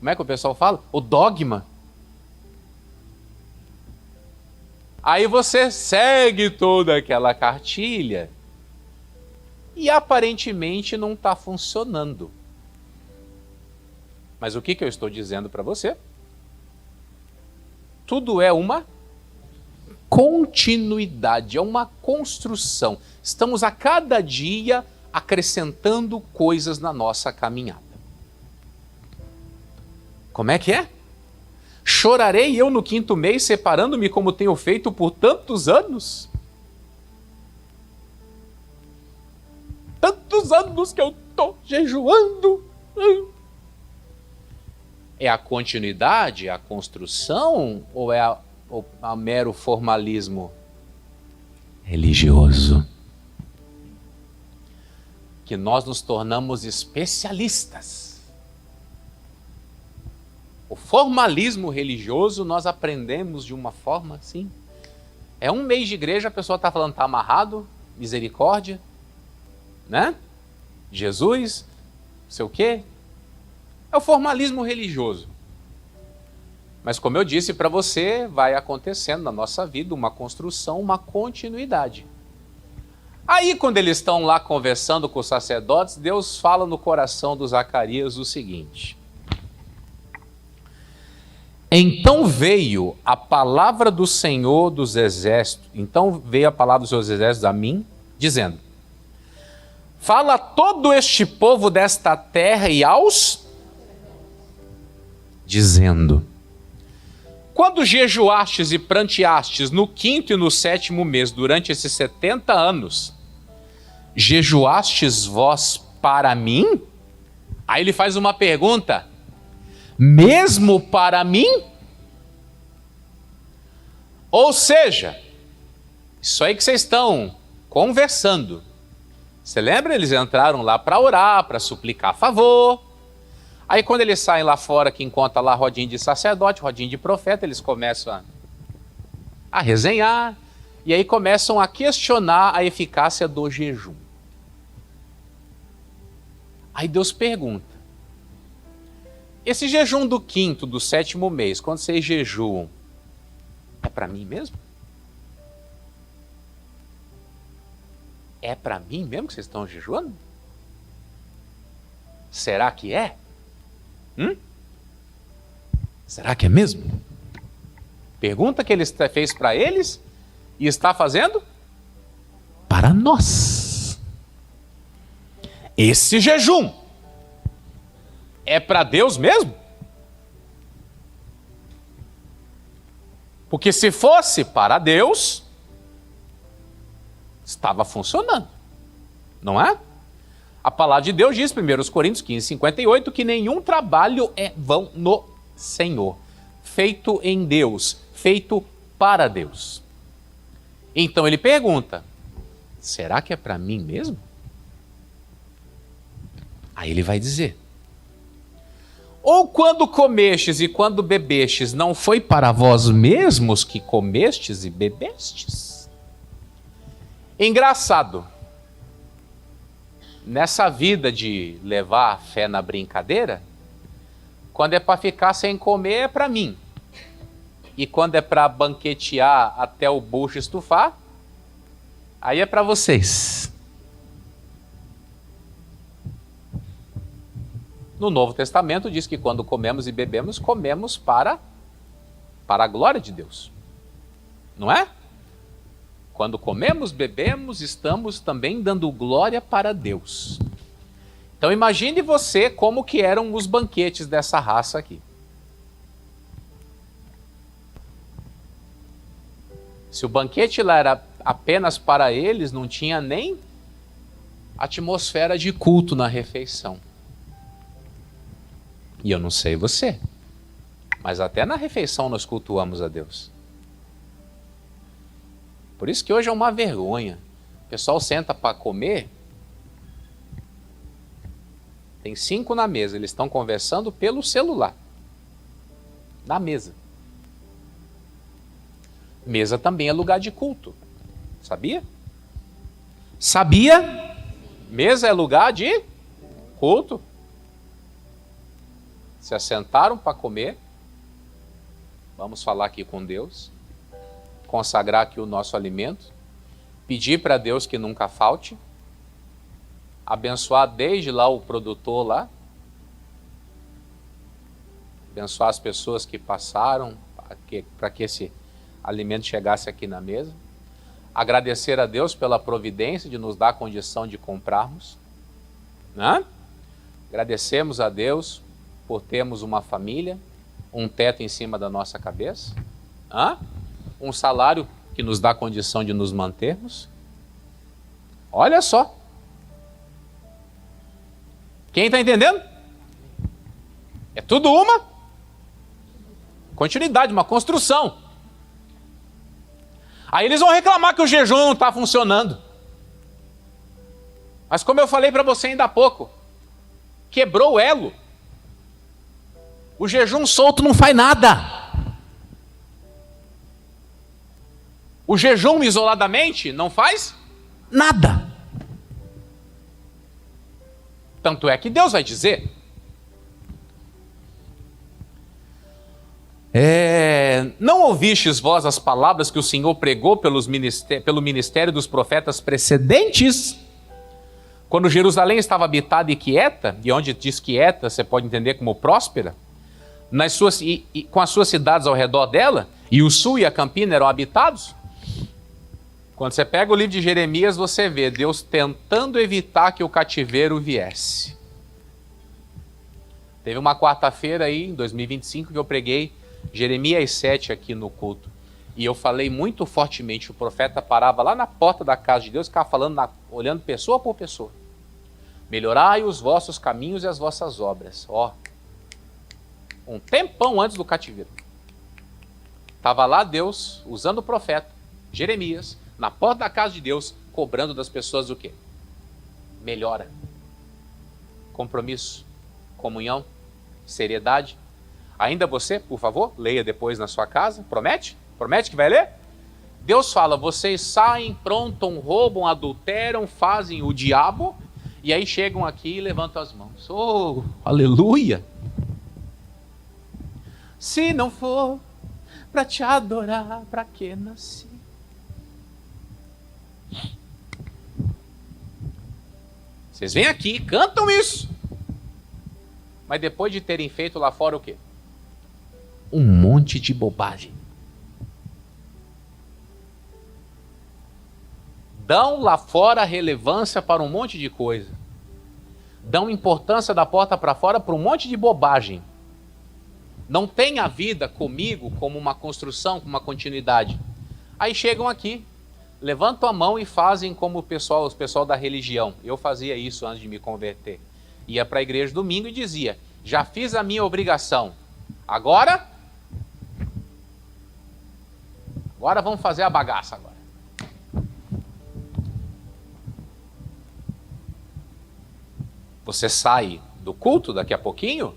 Como é que o pessoal fala? O dogma. Aí você segue toda aquela cartilha e aparentemente não está funcionando. Mas o que eu estou dizendo para você? Tudo é uma continuidade, é uma construção. Estamos a cada dia acrescentando coisas na nossa caminhada. Como é que é? Chorarei eu no 5º mês, separando-me como tenho feito por tantos anos? quantos anos que eu estou jejuando. É a continuidade, a construção, ou é a mero formalismo religioso? Que nós nos tornamos especialistas. O formalismo religioso nós aprendemos de uma forma assim. É um mês de igreja, a pessoa está falando, está amarrado, misericórdia, né? Jesus, não sei o quê. É o formalismo religioso. Mas como eu disse para você, vai acontecendo na nossa vida uma construção, uma continuidade. Aí quando eles estão lá conversando com os sacerdotes, Deus fala no coração do Zacarias o seguinte: então veio a palavra do Senhor dos Exércitos, a mim, dizendo: fala a todo este povo desta terra e aos, dizendo: quando jejuastes e pranteastes no 5º e no 7º mês, durante esses 70 anos, jejuastes vós para mim? Aí ele faz uma pergunta: mesmo para mim? Ou seja, isso aí que vocês estão conversando. Você lembra? Eles entraram lá para orar, para suplicar favor. Aí quando eles saem lá fora, que encontra lá rodinha de sacerdote, rodinha de profeta, eles começam a resenhar, e aí começam a questionar a eficácia do jejum. Aí Deus pergunta: esse jejum do 5º, do 7º mês, quando vocês jejuam, é para mim mesmo? É para mim mesmo que vocês estão jejuando? Será que é? Será que é mesmo? Pergunta que ele fez para eles e está fazendo para nós. Esse jejum é para Deus mesmo? Porque se fosse para Deus, estava funcionando, não é? A palavra de Deus diz, 1 Coríntios 15, 58, que nenhum trabalho é vão no Senhor, feito em Deus, feito para Deus. Então ele pergunta: será que é para mim mesmo? Aí ele vai dizer: ou quando comestes e quando bebestes, não foi para vós mesmos que comestes e bebestes? Engraçado, nessa vida de levar a fé na brincadeira, quando é para ficar sem comer é para mim, e quando é para banquetear até o bucho estufar, aí é para vocês. No Novo Testamento diz que quando comemos e bebemos, comemos para a glória de Deus, não é? Quando comemos, bebemos, estamos também dando glória para Deus. Então imagine você como que eram os banquetes dessa raça aqui. Se o banquete lá era apenas para eles, não tinha nem atmosfera de culto na refeição. E eu não sei você, mas até na refeição nós cultuamos a Deus. Por isso que hoje é uma vergonha. O pessoal senta para comer, tem 5 na mesa, eles estão conversando pelo celular. Na mesa. Mesa também é lugar de culto. Sabia? Sabia? Mesa é lugar de culto. Se assentaram para comer. Vamos falar aqui com Deus. Consagrar aqui o nosso alimento. Pedir para Deus que nunca falte. Abençoar desde lá o produtor lá. Abençoar as pessoas que passaram para que esse alimento chegasse aqui na mesa. Agradecer a Deus pela providência de nos dar a condição de comprarmos, né? Agradecemos a Deus por termos uma família, um teto em cima da nossa cabeça, um salário que nos dá a condição de nos mantermos. Olha só. Quem está entendendo? É tudo uma continuidade, uma construção. Aí eles vão reclamar que o jejum não está funcionando. Mas como eu falei para você ainda há pouco, quebrou o elo. O jejum solto não faz nada. O jejum isoladamente não faz nada. Tanto é que Deus vai dizer: não ouvistes vós as palavras que o Senhor pregou pelo ministério dos profetas precedentes? Quando Jerusalém estava habitada e quieta, e onde diz quieta, você pode entender como próspera, com as suas cidades ao redor dela, e o sul e a campina eram habitados. Quando você pega o livro de Jeremias, você vê Deus tentando evitar que o cativeiro viesse. Teve uma quarta-feira aí, em 2025, que eu preguei Jeremias 7 aqui no culto. E eu falei muito fortemente, o profeta parava lá na porta da casa de Deus, ficava falando, olhando pessoa por pessoa. Melhorai os vossos caminhos e as vossas obras. Um tempão antes do cativeiro. Estava lá Deus, usando o profeta, Jeremias, na porta da casa de Deus, cobrando das pessoas o quê? Melhora. Compromisso. Comunhão. Seriedade. Ainda você, por favor, leia depois na sua casa. Promete? Promete que vai ler? Deus fala, vocês saem, prontam, roubam, adulteram, fazem o diabo, e aí chegam aqui e levantam as mãos. Oh, aleluia! Se não for para te adorar, para que nasci? Vocês vêm aqui, cantam isso, mas depois de terem feito lá fora o quê? Um monte de bobagem. Dão lá fora relevância para um monte de coisa. Dão importância da porta para fora para um monte de bobagem. Não tem a vida comigo como uma construção, como uma continuidade. Aí chegam aqui, levantam a mão e fazem como o pessoal da religião. Eu fazia isso antes de me converter. Ia para a igreja domingo e dizia, já fiz a minha obrigação. Agora vamos fazer a bagaça agora. Você sai do culto daqui a pouquinho,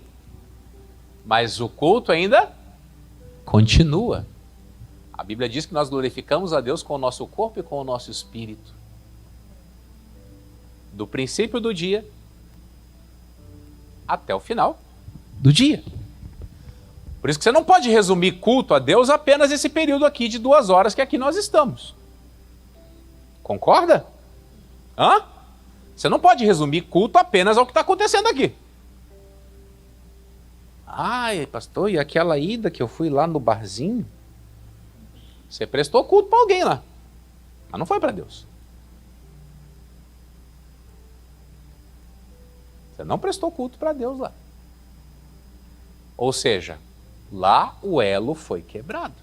mas o culto ainda continua. A Bíblia diz que nós glorificamos a Deus com o nosso corpo e com o nosso espírito. Do princípio do dia até o final do dia. Por isso que você não pode resumir culto a Deus apenas esse período aqui de 2 horas que aqui nós estamos. Concorda? Hã? Você não pode resumir culto apenas ao que está acontecendo aqui. Ai, pastor, e aquela ida que eu fui lá no barzinho? Você prestou culto para alguém lá, mas não foi para Deus. Você não prestou culto para Deus lá. Ou seja, lá o elo foi quebrado.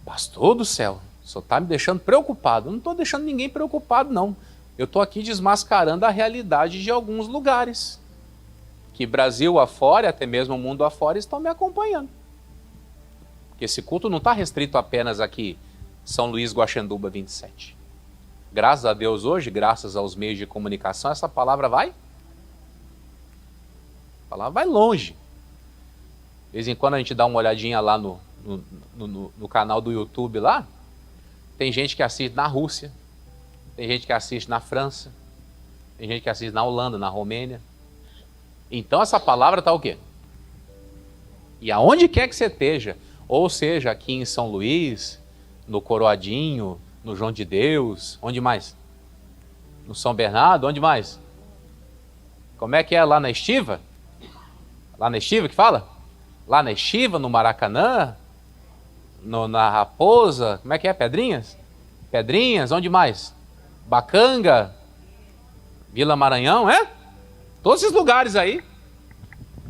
Pastor do céu, só está me deixando preocupado. Eu não estou deixando ninguém preocupado, não. Eu estou aqui desmascarando a realidade de alguns lugares. Que Brasil afora, e até mesmo o mundo afora, estão me acompanhando. Porque esse culto não está restrito apenas aqui, São Luís, Guaxanduba 27. Graças a Deus hoje, graças aos meios de comunicação, essa palavra vai longe. De vez em quando a gente dá uma olhadinha lá no canal do YouTube lá, tem gente que assiste na Rússia, tem gente que assiste na França, tem gente que assiste na Holanda, na Romênia. Então essa palavra está o quê? E aonde quer que você esteja, ou seja, aqui em São Luís, no Coroadinho, no João de Deus, onde mais? No São Bernardo, onde mais? Como é que é lá na Estiva? Lá na Estiva que fala? Lá na Estiva, no Maracanã, na Raposa, como é que é? Pedrinhas? Pedrinhas, onde mais? Bacanga, Vila Maranhão, é? Todos esses lugares aí.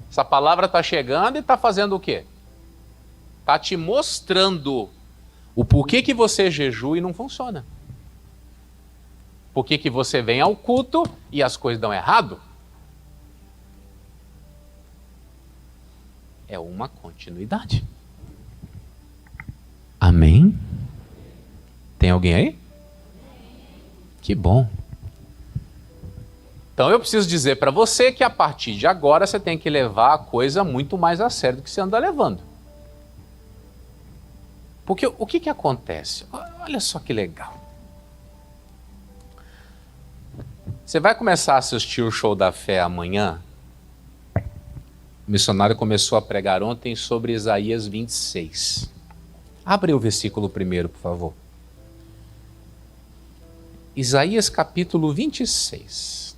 Essa palavra está chegando e está fazendo o quê? Está te mostrando o porquê que você jejua e não funciona. Por que que você vem ao culto e as coisas dão errado? É uma continuidade. Amém? Tem alguém aí? Que bom. Então eu preciso dizer para você que a partir de agora você tem que levar a coisa muito mais a sério do que você anda levando. Porque o que que acontece? Olha só que legal. Você vai começar a assistir o Show da Fé amanhã. O missionário começou a pregar ontem sobre Isaías 26. Abre o versículo primeiro, por favor. Isaías capítulo 26.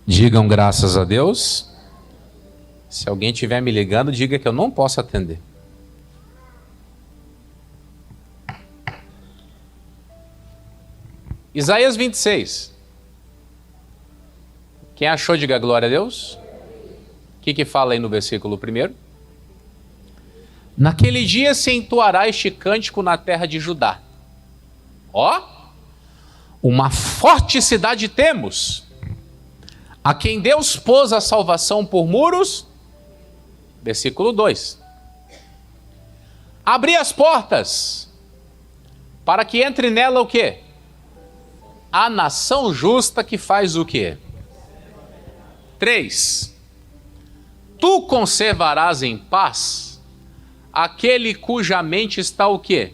Digam graças a Deus. Se alguém estiver me ligando, diga que eu não posso atender. Isaías 26. Quem achou, diga glória a Deus. O que fala aí no versículo 1? Naquele dia se entoará este cântico na terra de Judá. Ó, uma forte cidade temos, a quem Deus pôs a salvação por muros. Versículo 2. Abri as portas, para que entre nela o quê? A nação justa que faz o quê? 3. Tu conservarás em paz aquele cuja mente está o quê?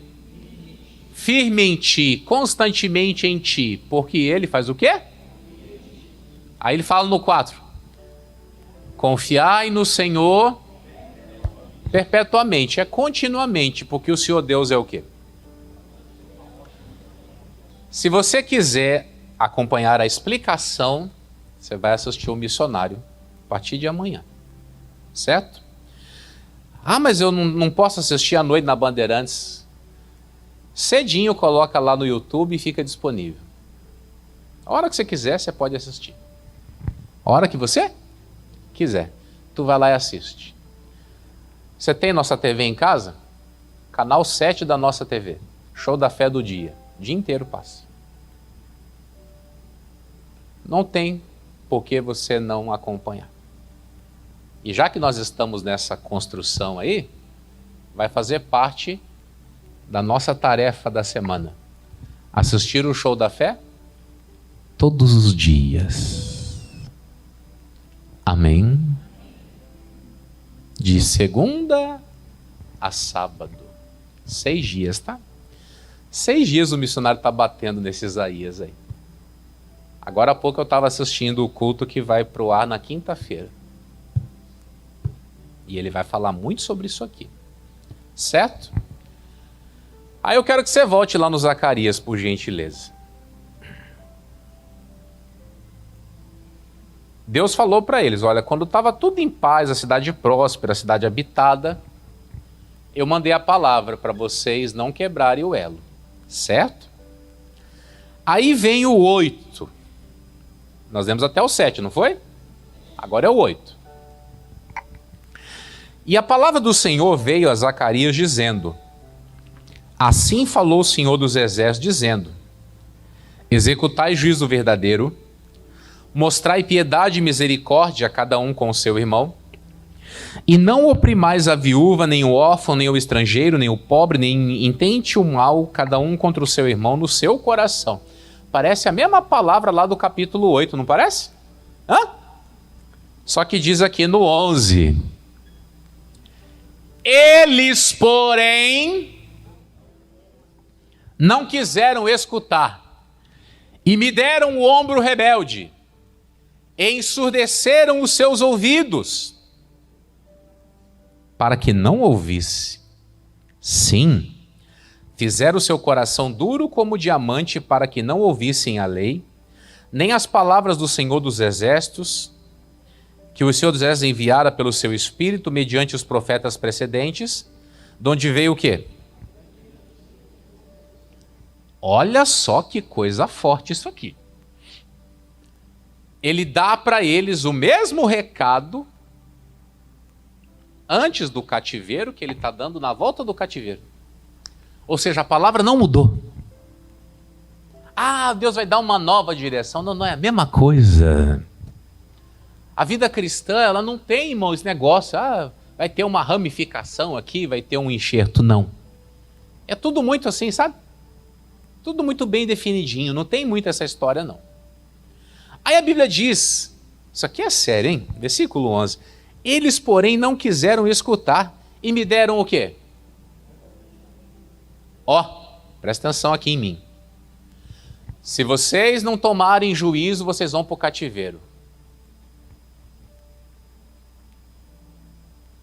Firme em ti, constantemente em ti, porque ele faz o quê? Aí ele fala no 4. Confiai no Senhor perpetuamente, é continuamente, porque o Senhor Deus é o quê? Se você quiser acompanhar a explicação, você vai assistir o missionário a partir de amanhã, certo? Ah, mas eu não posso assistir à noite na Bandeirantes. Cedinho coloca lá no YouTube e fica disponível. A hora que você quiser, você pode assistir. A hora que você quiser, tu vai lá e assiste. Você tem nossa TV em casa? Canal 7 da nossa TV. Show da Fé do dia. O dia inteiro passa. Não tem por que você não acompanhar. E já que nós estamos nessa construção aí, vai fazer parte da nossa tarefa da semana. Assistir o Show da Fé todos os dias. Amém? De segunda a sábado. 6 dias, tá? 6 dias o missionário está batendo nesse Isaías aí. Agora há pouco eu estava assistindo o culto que vai para o ar na quinta-feira. E ele vai falar muito sobre isso aqui. Certo? Aí eu quero que você volte lá no Zacarias, por gentileza. Deus falou para eles, olha, quando estava tudo em paz, a cidade próspera, a cidade habitada, eu mandei a palavra para vocês não quebrarem o elo. Certo? Aí vem o 8. Nós demos até o 7, não foi? Agora é o 8. E a palavra do Senhor veio a Zacarias dizendo: assim falou o Senhor dos Exércitos, dizendo: executai juízo verdadeiro, mostrai piedade e misericórdia a cada um com o seu irmão, e não oprimais a viúva, nem o órfão, nem o estrangeiro, nem o pobre, nem intente o mal, cada um contra o seu irmão no seu coração. Parece a mesma palavra lá do capítulo 8, não parece? Hã? Só que diz aqui no 11: eles, porém, não quiseram escutar, e me deram o ombro rebelde, e ensurdeceram os seus ouvidos, para que não ouvisse. Sim, fizeram o seu coração duro como diamante, para que não ouvissem a lei, nem as palavras do Senhor dos Exércitos, que o Senhor dos Exércitos enviara pelo seu Espírito, mediante os profetas precedentes, de onde veio o quê? Olha só que coisa forte isso aqui. Ele dá para eles o mesmo recado antes do cativeiro que ele está dando na volta do cativeiro. Ou seja, a palavra não mudou. Ah, Deus vai dar uma nova direção. Não, não é a mesma coisa. A vida cristã, ela não tem, irmão, esse negócio. Ah, vai ter uma ramificação aqui, vai ter um enxerto. Não. É tudo muito assim, sabe? Tudo muito bem definidinho. Não tem muito essa história, não. Aí a Bíblia diz, isso aqui é sério, hein? Versículo 11. Eles, porém, não quiseram escutar e me deram o quê? Ó, presta atenção aqui em mim. Se vocês não tomarem juízo, vocês vão para o cativeiro.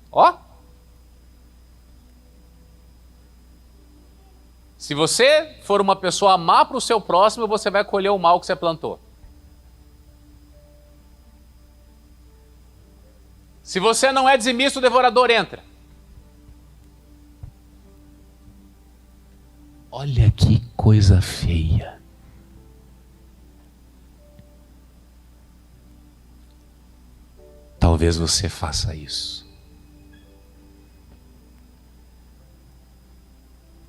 Ó. Se você for uma pessoa má para o seu próximo, você vai colher o mal que você plantou. Se você não é dizimista, o devorador entra. Olha que coisa feia. Talvez você faça isso.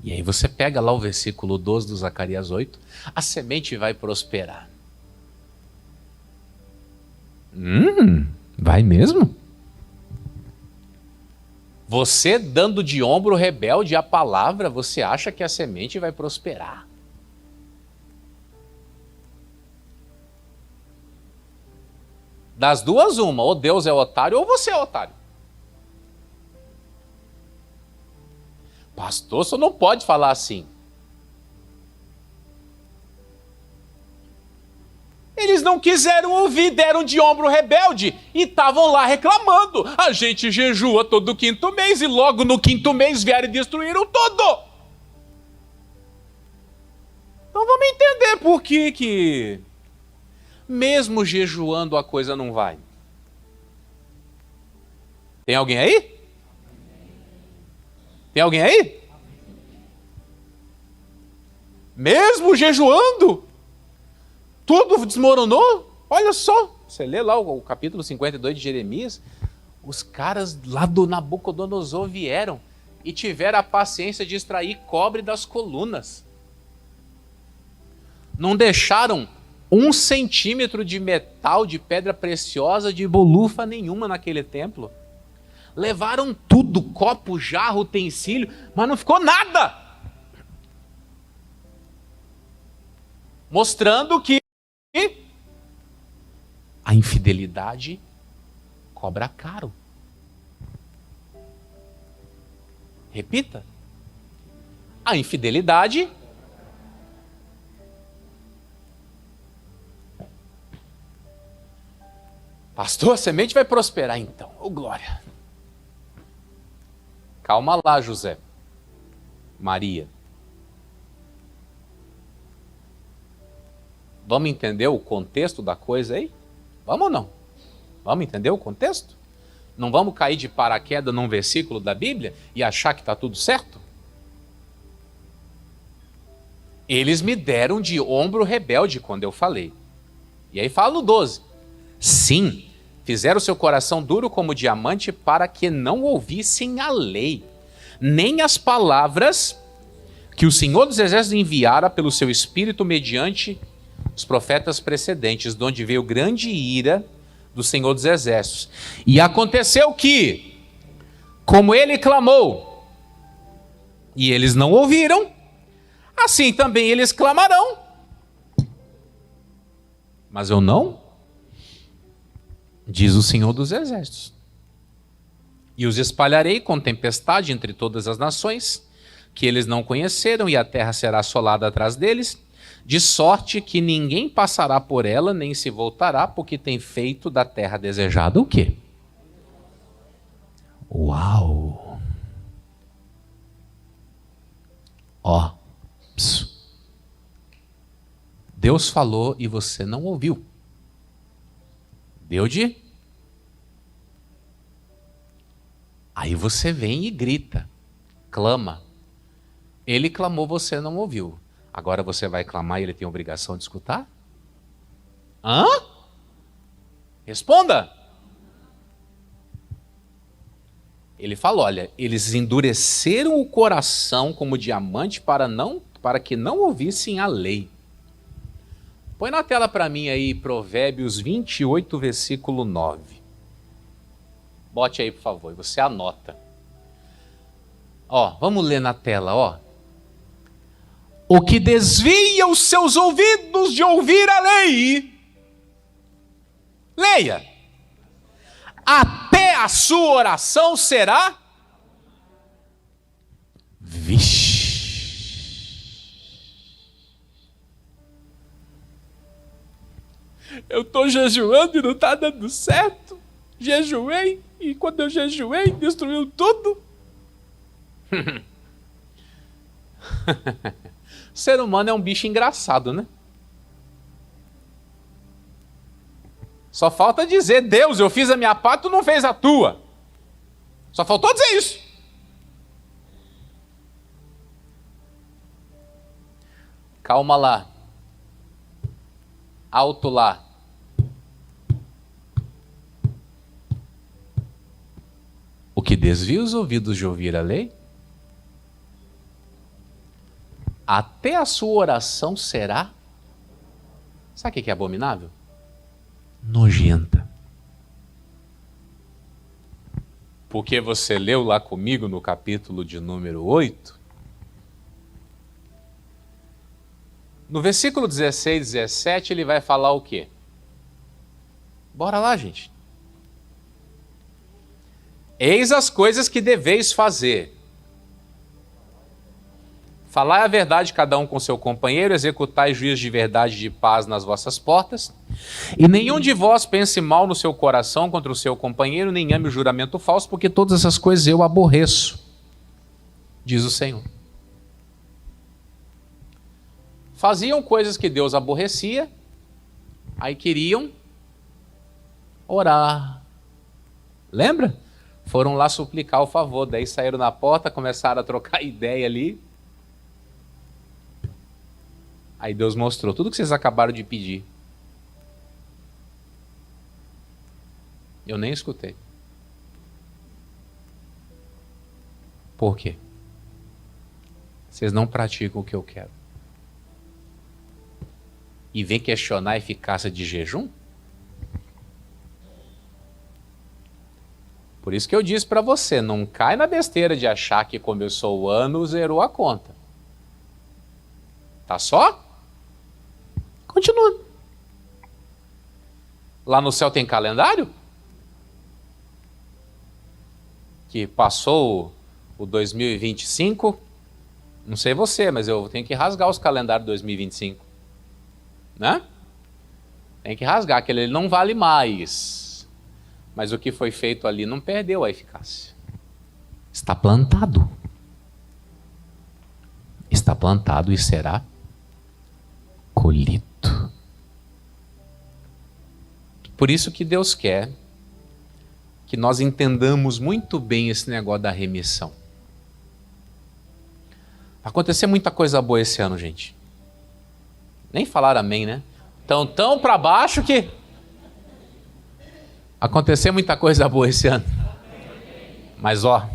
E aí você pega lá o versículo 12 do Zacarias 8, a semente vai prosperar. Vai mesmo? Você dando de ombro rebelde à palavra, você acha que a semente vai prosperar? Das duas, uma, ou Deus é otário ou você é otário. Pastor, você não pode falar assim. Eles não quiseram ouvir, deram de ombro rebelde e estavam lá reclamando. A gente jejua todo quinto mês e logo no quinto mês vieram e destruíram tudo. Então vamos entender por que mesmo jejuando a coisa não vai. Tem alguém aí? Tem alguém aí? Mesmo jejuando, tudo desmoronou? Olha só, você lê lá o capítulo 52 de Jeremias, os caras lá do Nabucodonosor vieram e tiveram a paciência de extrair cobre das colunas. Não deixaram 1 centímetro de metal, de pedra preciosa, de bolufa nenhuma naquele templo. Levaram tudo, copo, jarro, utensílio, mas não ficou nada. Mostrando que a infidelidade cobra caro. Repita. A infidelidade pastor, a semente vai prosperar então. Ô, glória. Calma lá, José. Maria. Vamos entender o contexto da coisa aí? Vamos ou não? Vamos entender o contexto? Não vamos cair de paraquedas num versículo da Bíblia e achar que está tudo certo? Eles me deram de ombro rebelde quando eu falei. E aí fala no 12. Sim, fizeram seu coração duro como diamante para que não ouvissem a lei, nem as palavras que o Senhor dos Exércitos enviara pelo seu Espírito mediante os profetas precedentes, de onde veio grande ira do Senhor dos Exércitos. E aconteceu que, como ele clamou, e eles não ouviram, assim também eles clamarão, mas eu não, diz o Senhor dos Exércitos. E os espalharei com tempestade entre todas as nações, que eles não conheceram, e a terra será assolada atrás deles, de sorte que ninguém passará por ela, nem se voltará, porque tem feito da terra desejada o quê? Uau! Ó, Deus falou e você não ouviu. Deu de? Aí você vem e grita, clama. Ele clamou, você não ouviu. Agora você vai clamar e ele tem a obrigação de escutar? Hã? Responda. Ele fala, olha, eles endureceram o coração como diamante para que não ouvissem a lei. Põe na tela para mim aí Provérbios 28, versículo 9. Bote aí, por favor, e você anota. Ó, vamos ler na tela, ó. O que desvia os seus ouvidos de ouvir a lei, leia, até a sua oração será... Vixe. Eu estou jejuando e não está dando certo. Jejuei e quando eu jejuei, destruiu tudo. O ser humano é um bicho engraçado, né? Só falta dizer, Deus, eu fiz a minha parte, tu não fez a tua. Só faltou dizer isso. Calma lá. Alto lá. O que desvia os ouvidos de ouvir a lei, até a sua oração será... Sabe o que é abominável? Nojenta. Porque você leu lá comigo no capítulo de número 8, no versículo 16 e 17 ele vai falar o quê? Bora lá, gente. Eis as coisas que deveis fazer. Falai a verdade cada um com seu companheiro, executai juízo de verdade e de paz nas vossas portas, e nenhum de vós pense mal no seu coração contra o seu companheiro, nem ame o juramento falso, porque todas essas coisas eu aborreço, diz o Senhor. Faziam coisas que Deus aborrecia, aí queriam orar. Lembra? Foram lá suplicar o favor, daí saíram na porta, começaram a trocar ideia ali. Aí Deus mostrou tudo que vocês acabaram de pedir. Eu nem escutei. Por quê? Vocês não praticam o que eu quero. E vem questionar a eficácia de jejum? Por isso que eu disse para você, não cai na besteira de achar que começou o ano, zerou a conta. Tá só? Continua. Lá no céu tem calendário? Que passou o 2025, não sei você, mas eu tenho que rasgar os calendários de 2025. Né? Tem que rasgar, aquele ele não vale mais. Mas o que foi feito ali não perdeu a eficácia. Está plantado. Está plantado e será colhido. Por isso que Deus quer que nós entendamos muito bem esse negócio da remissão. Vai acontecer muita coisa boa esse ano, gente. Nem falar amém, né? Tão para baixo que... Acontecer muita coisa boa esse ano. Mas ó,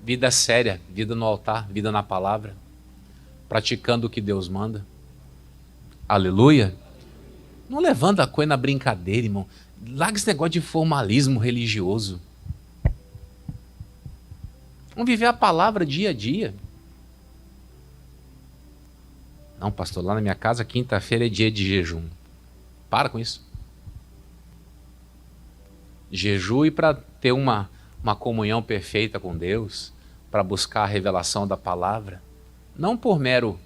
vida séria, vida no altar, vida na palavra, praticando o que Deus manda. Aleluia. Não levando a coisa na brincadeira, irmão. Larga esse negócio de formalismo religioso. Vamos viver a palavra dia a dia. Não, pastor, lá na minha casa, quinta-feira é dia de jejum. Para com isso. Jejue para ter uma comunhão perfeita com Deus, para buscar a revelação da palavra, não por mero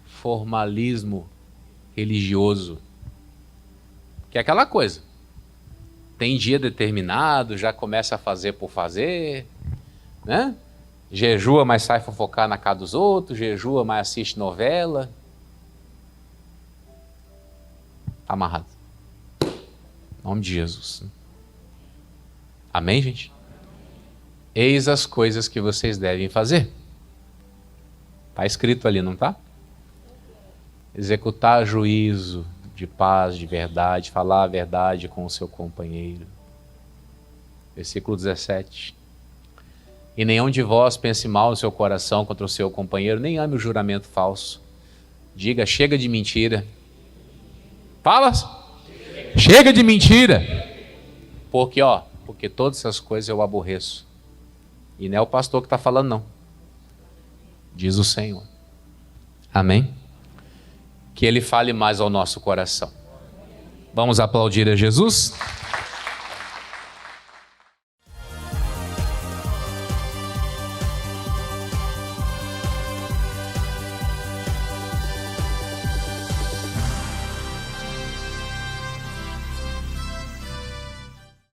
formalismo religioso, que é aquela coisa. Tem dia determinado, já começa a fazer por fazer, né? Jejua, mas sai fofocar na casa dos outros, jejua, mas assiste novela. Amarrado. Em nome de Jesus. Amém, gente? Eis as coisas que vocês devem fazer. Está escrito ali, não está? Executar juízo de paz, de verdade, falar a verdade com o seu companheiro. Versículo 17. E nenhum de vós pense mal no seu coração contra o seu companheiro, nem ame o juramento falso. Diga, chega de mentira. Fala! Chega de mentira! Porque todas essas coisas eu aborreço. E não é o pastor que está falando, não. Diz o Senhor. Amém? Que Ele fale mais ao nosso coração. Vamos aplaudir a Jesus?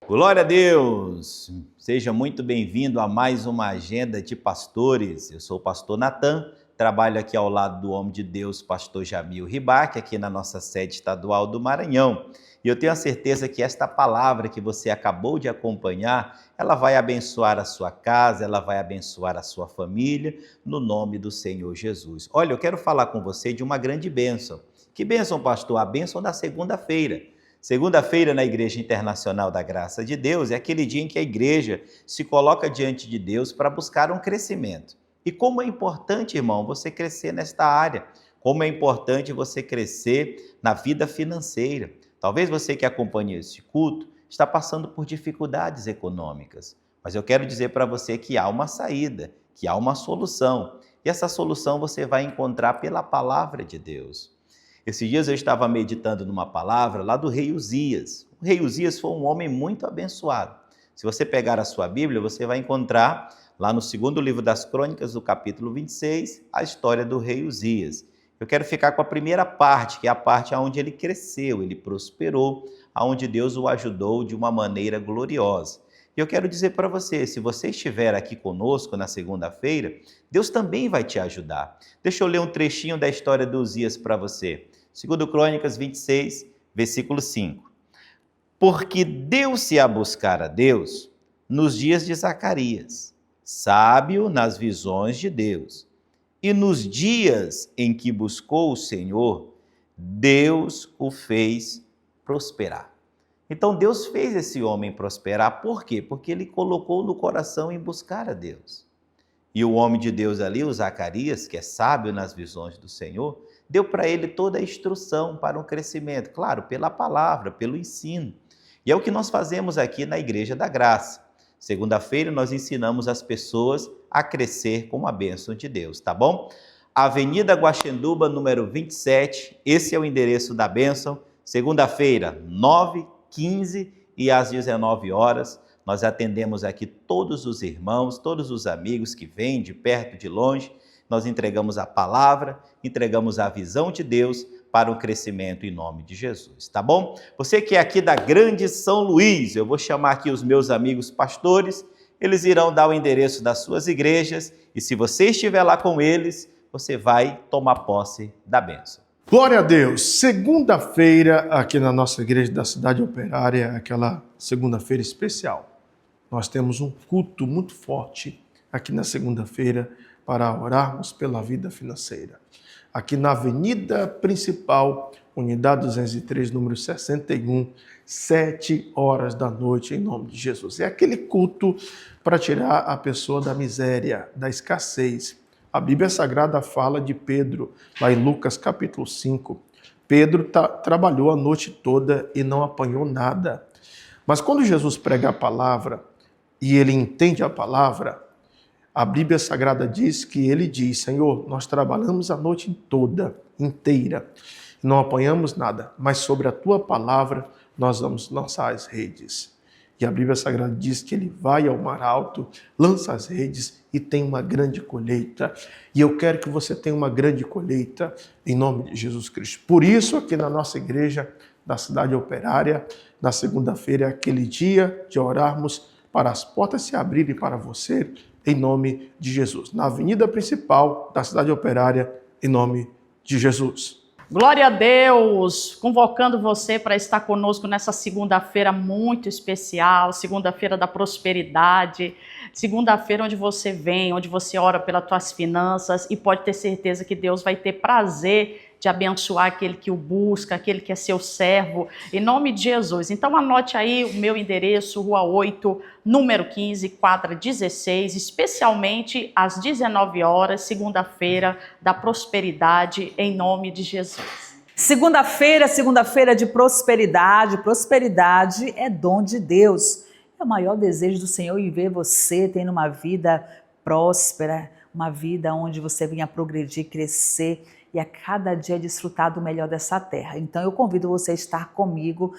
Glória a Deus! Seja muito bem-vindo a mais uma Agenda de Pastores. Eu sou o pastor Natan, trabalho aqui ao lado do homem de Deus, pastor Jamil Ribac, aqui na nossa sede estadual do Maranhão. E eu tenho a certeza que esta palavra que você acabou de acompanhar, ela vai abençoar a sua casa, ela vai abençoar a sua família, no nome do Senhor Jesus. Olha, eu quero falar com você de uma grande bênção. Que bênção, pastor? A bênção da segunda-feira. Segunda-feira, na Igreja Internacional da Graça de Deus, é aquele dia em que a igreja se coloca diante de Deus para buscar um crescimento. E como é importante, irmão, você crescer nesta área. Como é importante você crescer na vida financeira. Talvez você que acompanha esse culto está passando por dificuldades econômicas. Mas eu quero dizer para você que há uma saída, que há uma solução. E essa solução você vai encontrar pela palavra de Deus. Esses dias eu estava meditando numa palavra lá do rei Uzias. O rei Uzias foi um homem muito abençoado. Se você pegar a sua Bíblia, você vai encontrar lá no segundo livro das Crônicas, do capítulo 26, a história do rei Uzias. Eu quero ficar com a primeira parte, que é a parte onde ele cresceu, ele prosperou, onde Deus o ajudou de uma maneira gloriosa. E eu quero dizer para você, se você estiver aqui conosco na segunda-feira, Deus também vai te ajudar. Deixa eu ler um trechinho da história do Uzias para você. 2 Crônicas 26, versículo 5. Porque deu-se a buscar a Deus nos dias de Zacarias, sábio nas visões de Deus. E nos dias em que buscou o Senhor, Deus o fez prosperar. Então Deus fez esse homem prosperar. Por quê? Porque ele colocou no coração em buscar a Deus. E o homem de Deus ali, o Zacarias, que é sábio nas visões do Senhor, deu para ele toda a instrução para um crescimento. Claro, pela palavra, pelo ensino. E é o que nós fazemos aqui na Igreja da Graça. Segunda-feira nós ensinamos as pessoas a crescer com a bênção de Deus, tá bom? Avenida Guaxenduba, número 27, esse é o endereço da bênção. Segunda-feira, 9, 15 e às 19 horas, nós atendemos aqui todos os irmãos, todos os amigos que vêm de perto, de longe. Nós entregamos a palavra, entregamos a visão de Deus para o crescimento em nome de Jesus, tá bom? Você que é aqui da Grande São Luís, eu vou chamar aqui os meus amigos pastores, eles irão dar o endereço das suas igrejas e se você estiver lá com eles, você vai tomar posse da bênção. Glória a Deus! Segunda-feira, aqui na nossa igreja da Cidade Operária, aquela segunda-feira especial. Nós temos um culto muito forte aqui na segunda-feira para orarmos pela vida financeira. Aqui na Avenida Principal, Unidade 203, número 61, 7 horas da noite, em nome de Jesus. É aquele culto para tirar a pessoa da miséria, da escassez. A Bíblia Sagrada fala de Pedro, lá em Lucas capítulo 5. Pedro trabalhou a noite toda e não apanhou nada. Mas quando Jesus prega a palavra e ele entende a palavra, a Bíblia Sagrada diz que ele diz, Senhor, nós trabalhamos a noite toda, inteira, não apanhamos nada, mas sobre a tua palavra nós vamos lançar as redes. E a Bíblia Sagrada diz que ele vai ao mar alto, lança as redes e tem uma grande colheita. E eu quero que você tenha uma grande colheita em nome de Jesus Cristo. Por isso, aqui na nossa igreja da Cidade Operária, na segunda-feira é aquele dia de orarmos para as portas se abrirem para você, em nome de Jesus. Na avenida principal da Cidade Operária, em nome de Jesus. Glória a Deus, convocando você para estar conosco nessa segunda-feira muito especial, segunda-feira da prosperidade, segunda-feira onde você vem, onde você ora pelas tuas finanças e pode ter certeza que Deus vai ter prazer de abençoar aquele que o busca, aquele que é seu servo, em nome de Jesus. Então anote aí o meu endereço, Rua 8, número 15, quadra 16, especialmente às 19 horas, segunda-feira da prosperidade, em nome de Jesus. Segunda-feira de prosperidade. Prosperidade é dom de Deus. É o maior desejo do Senhor em ver você tendo uma vida próspera, uma vida onde você venha progredir, crescer e a cada dia desfrutar do melhor dessa terra. Então eu convido você a estar comigo.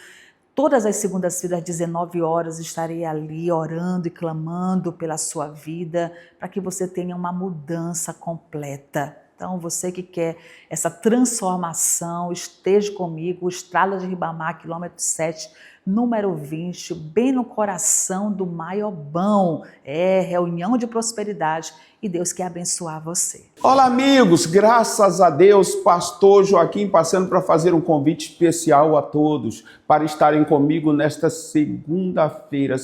Todas as segundas-feiras às 19 horas estarei ali orando e clamando pela sua vida, para que você tenha uma mudança completa. Então, você que quer essa transformação, esteja comigo, Estrada de Ribamar, quilômetro 7, número 20, bem no coração do Maiobão. É reunião de prosperidade e Deus quer abençoar você. Olá, amigos, graças a Deus, pastor Joaquim passando para fazer um convite especial a todos para estarem comigo nesta segunda-feira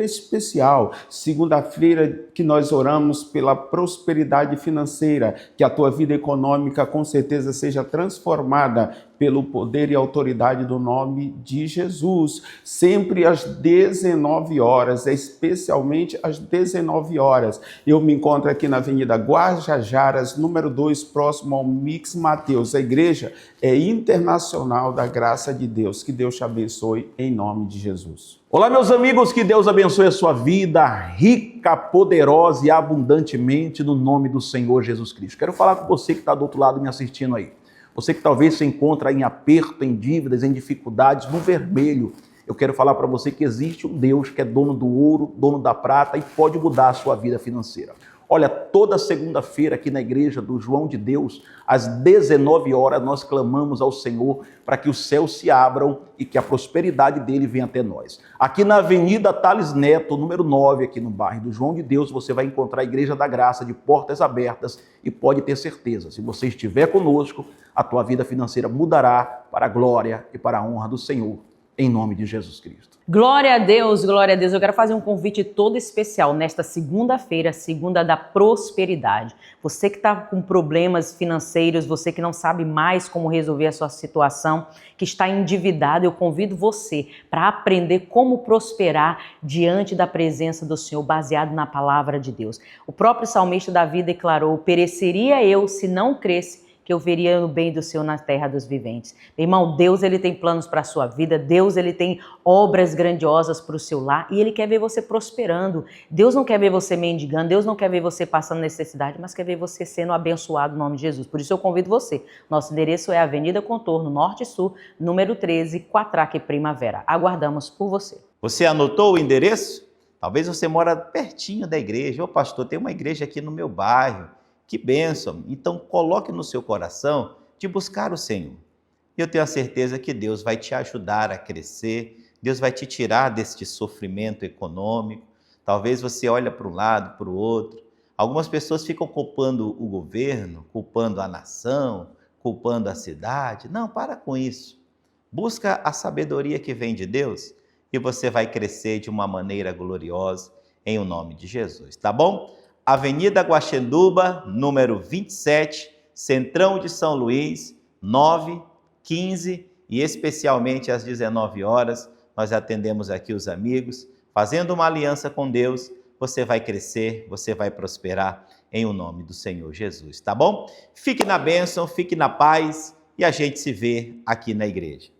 especial, segunda-feira que nós oramos pela prosperidade financeira, que a tua vida econômica com certeza seja transformada pelo poder e autoridade do nome de Jesus, sempre às 19 horas, especialmente às 19 horas. Eu me encontro aqui na Avenida Guajajaras, número 2, próximo ao Mix Mateus. A igreja é internacional da graça de Deus. Que Deus te abençoe em nome de Jesus. Olá, meus amigos, que Deus abençoe a sua vida rica, poderosa e abundantemente no nome do Senhor Jesus Cristo. Quero falar com você que está do outro lado me assistindo aí. Você que talvez se encontra em aperto, em dívidas, em dificuldades, no vermelho. Eu quero falar para você que existe um Deus que é dono do ouro, dono da prata e pode mudar a sua vida financeira. Olha, toda segunda-feira aqui na igreja do João de Deus, às 19 horas, nós clamamos ao Senhor para que os céus se abram e que a prosperidade dele venha até nós. Aqui na Avenida Thales Neto, número 9, aqui no bairro do João de Deus, você vai encontrar a Igreja da Graça de portas abertas e pode ter certeza, se você estiver conosco, a tua vida financeira mudará para a glória e para a honra do Senhor, em nome de Jesus Cristo. Glória a Deus, glória a Deus. Eu quero fazer um convite todo especial nesta segunda-feira, segunda da prosperidade. Você que está com problemas financeiros, você que não sabe mais como resolver a sua situação, que está endividado, eu convido você para aprender como prosperar diante da presença do Senhor, baseado na palavra de Deus. O próprio salmista Davi declarou: pereceria eu se não cresce que eu veria o bem do Senhor na terra dos viventes. Meu irmão, Deus ele tem planos para a sua vida, Deus ele tem obras grandiosas para o seu lar e ele quer ver você prosperando. Deus não quer ver você mendigando, Deus não quer ver você passando necessidade, mas quer ver você sendo abençoado no nome de Jesus. Por isso eu convido você. Nosso endereço é Avenida Contorno, Norte e Sul, número 13, Quatraque Primavera. Aguardamos por você. Você anotou o endereço? Talvez você mora pertinho da igreja. Ô pastor, tem uma igreja aqui no meu bairro. Que bênção! Então coloque no seu coração de buscar o Senhor. Eu tenho a certeza que Deus vai te ajudar a crescer, Deus vai te tirar deste sofrimento econômico. Talvez você olhe para um lado, para o outro. Algumas pessoas ficam culpando o governo, culpando a nação, culpando a cidade. Não, para com isso. Busca a sabedoria que vem de Deus e você vai crescer de uma maneira gloriosa em o nome de Jesus, tá bom? Avenida Guaxenduba, número 27, Centrão de São Luís, 9, 15 e especialmente às 19 horas, nós atendemos aqui os amigos, fazendo uma aliança com Deus, você vai crescer, você vai prosperar em o nome do Senhor Jesus, tá bom? Fique na bênção, fique na paz e a gente se vê aqui na igreja.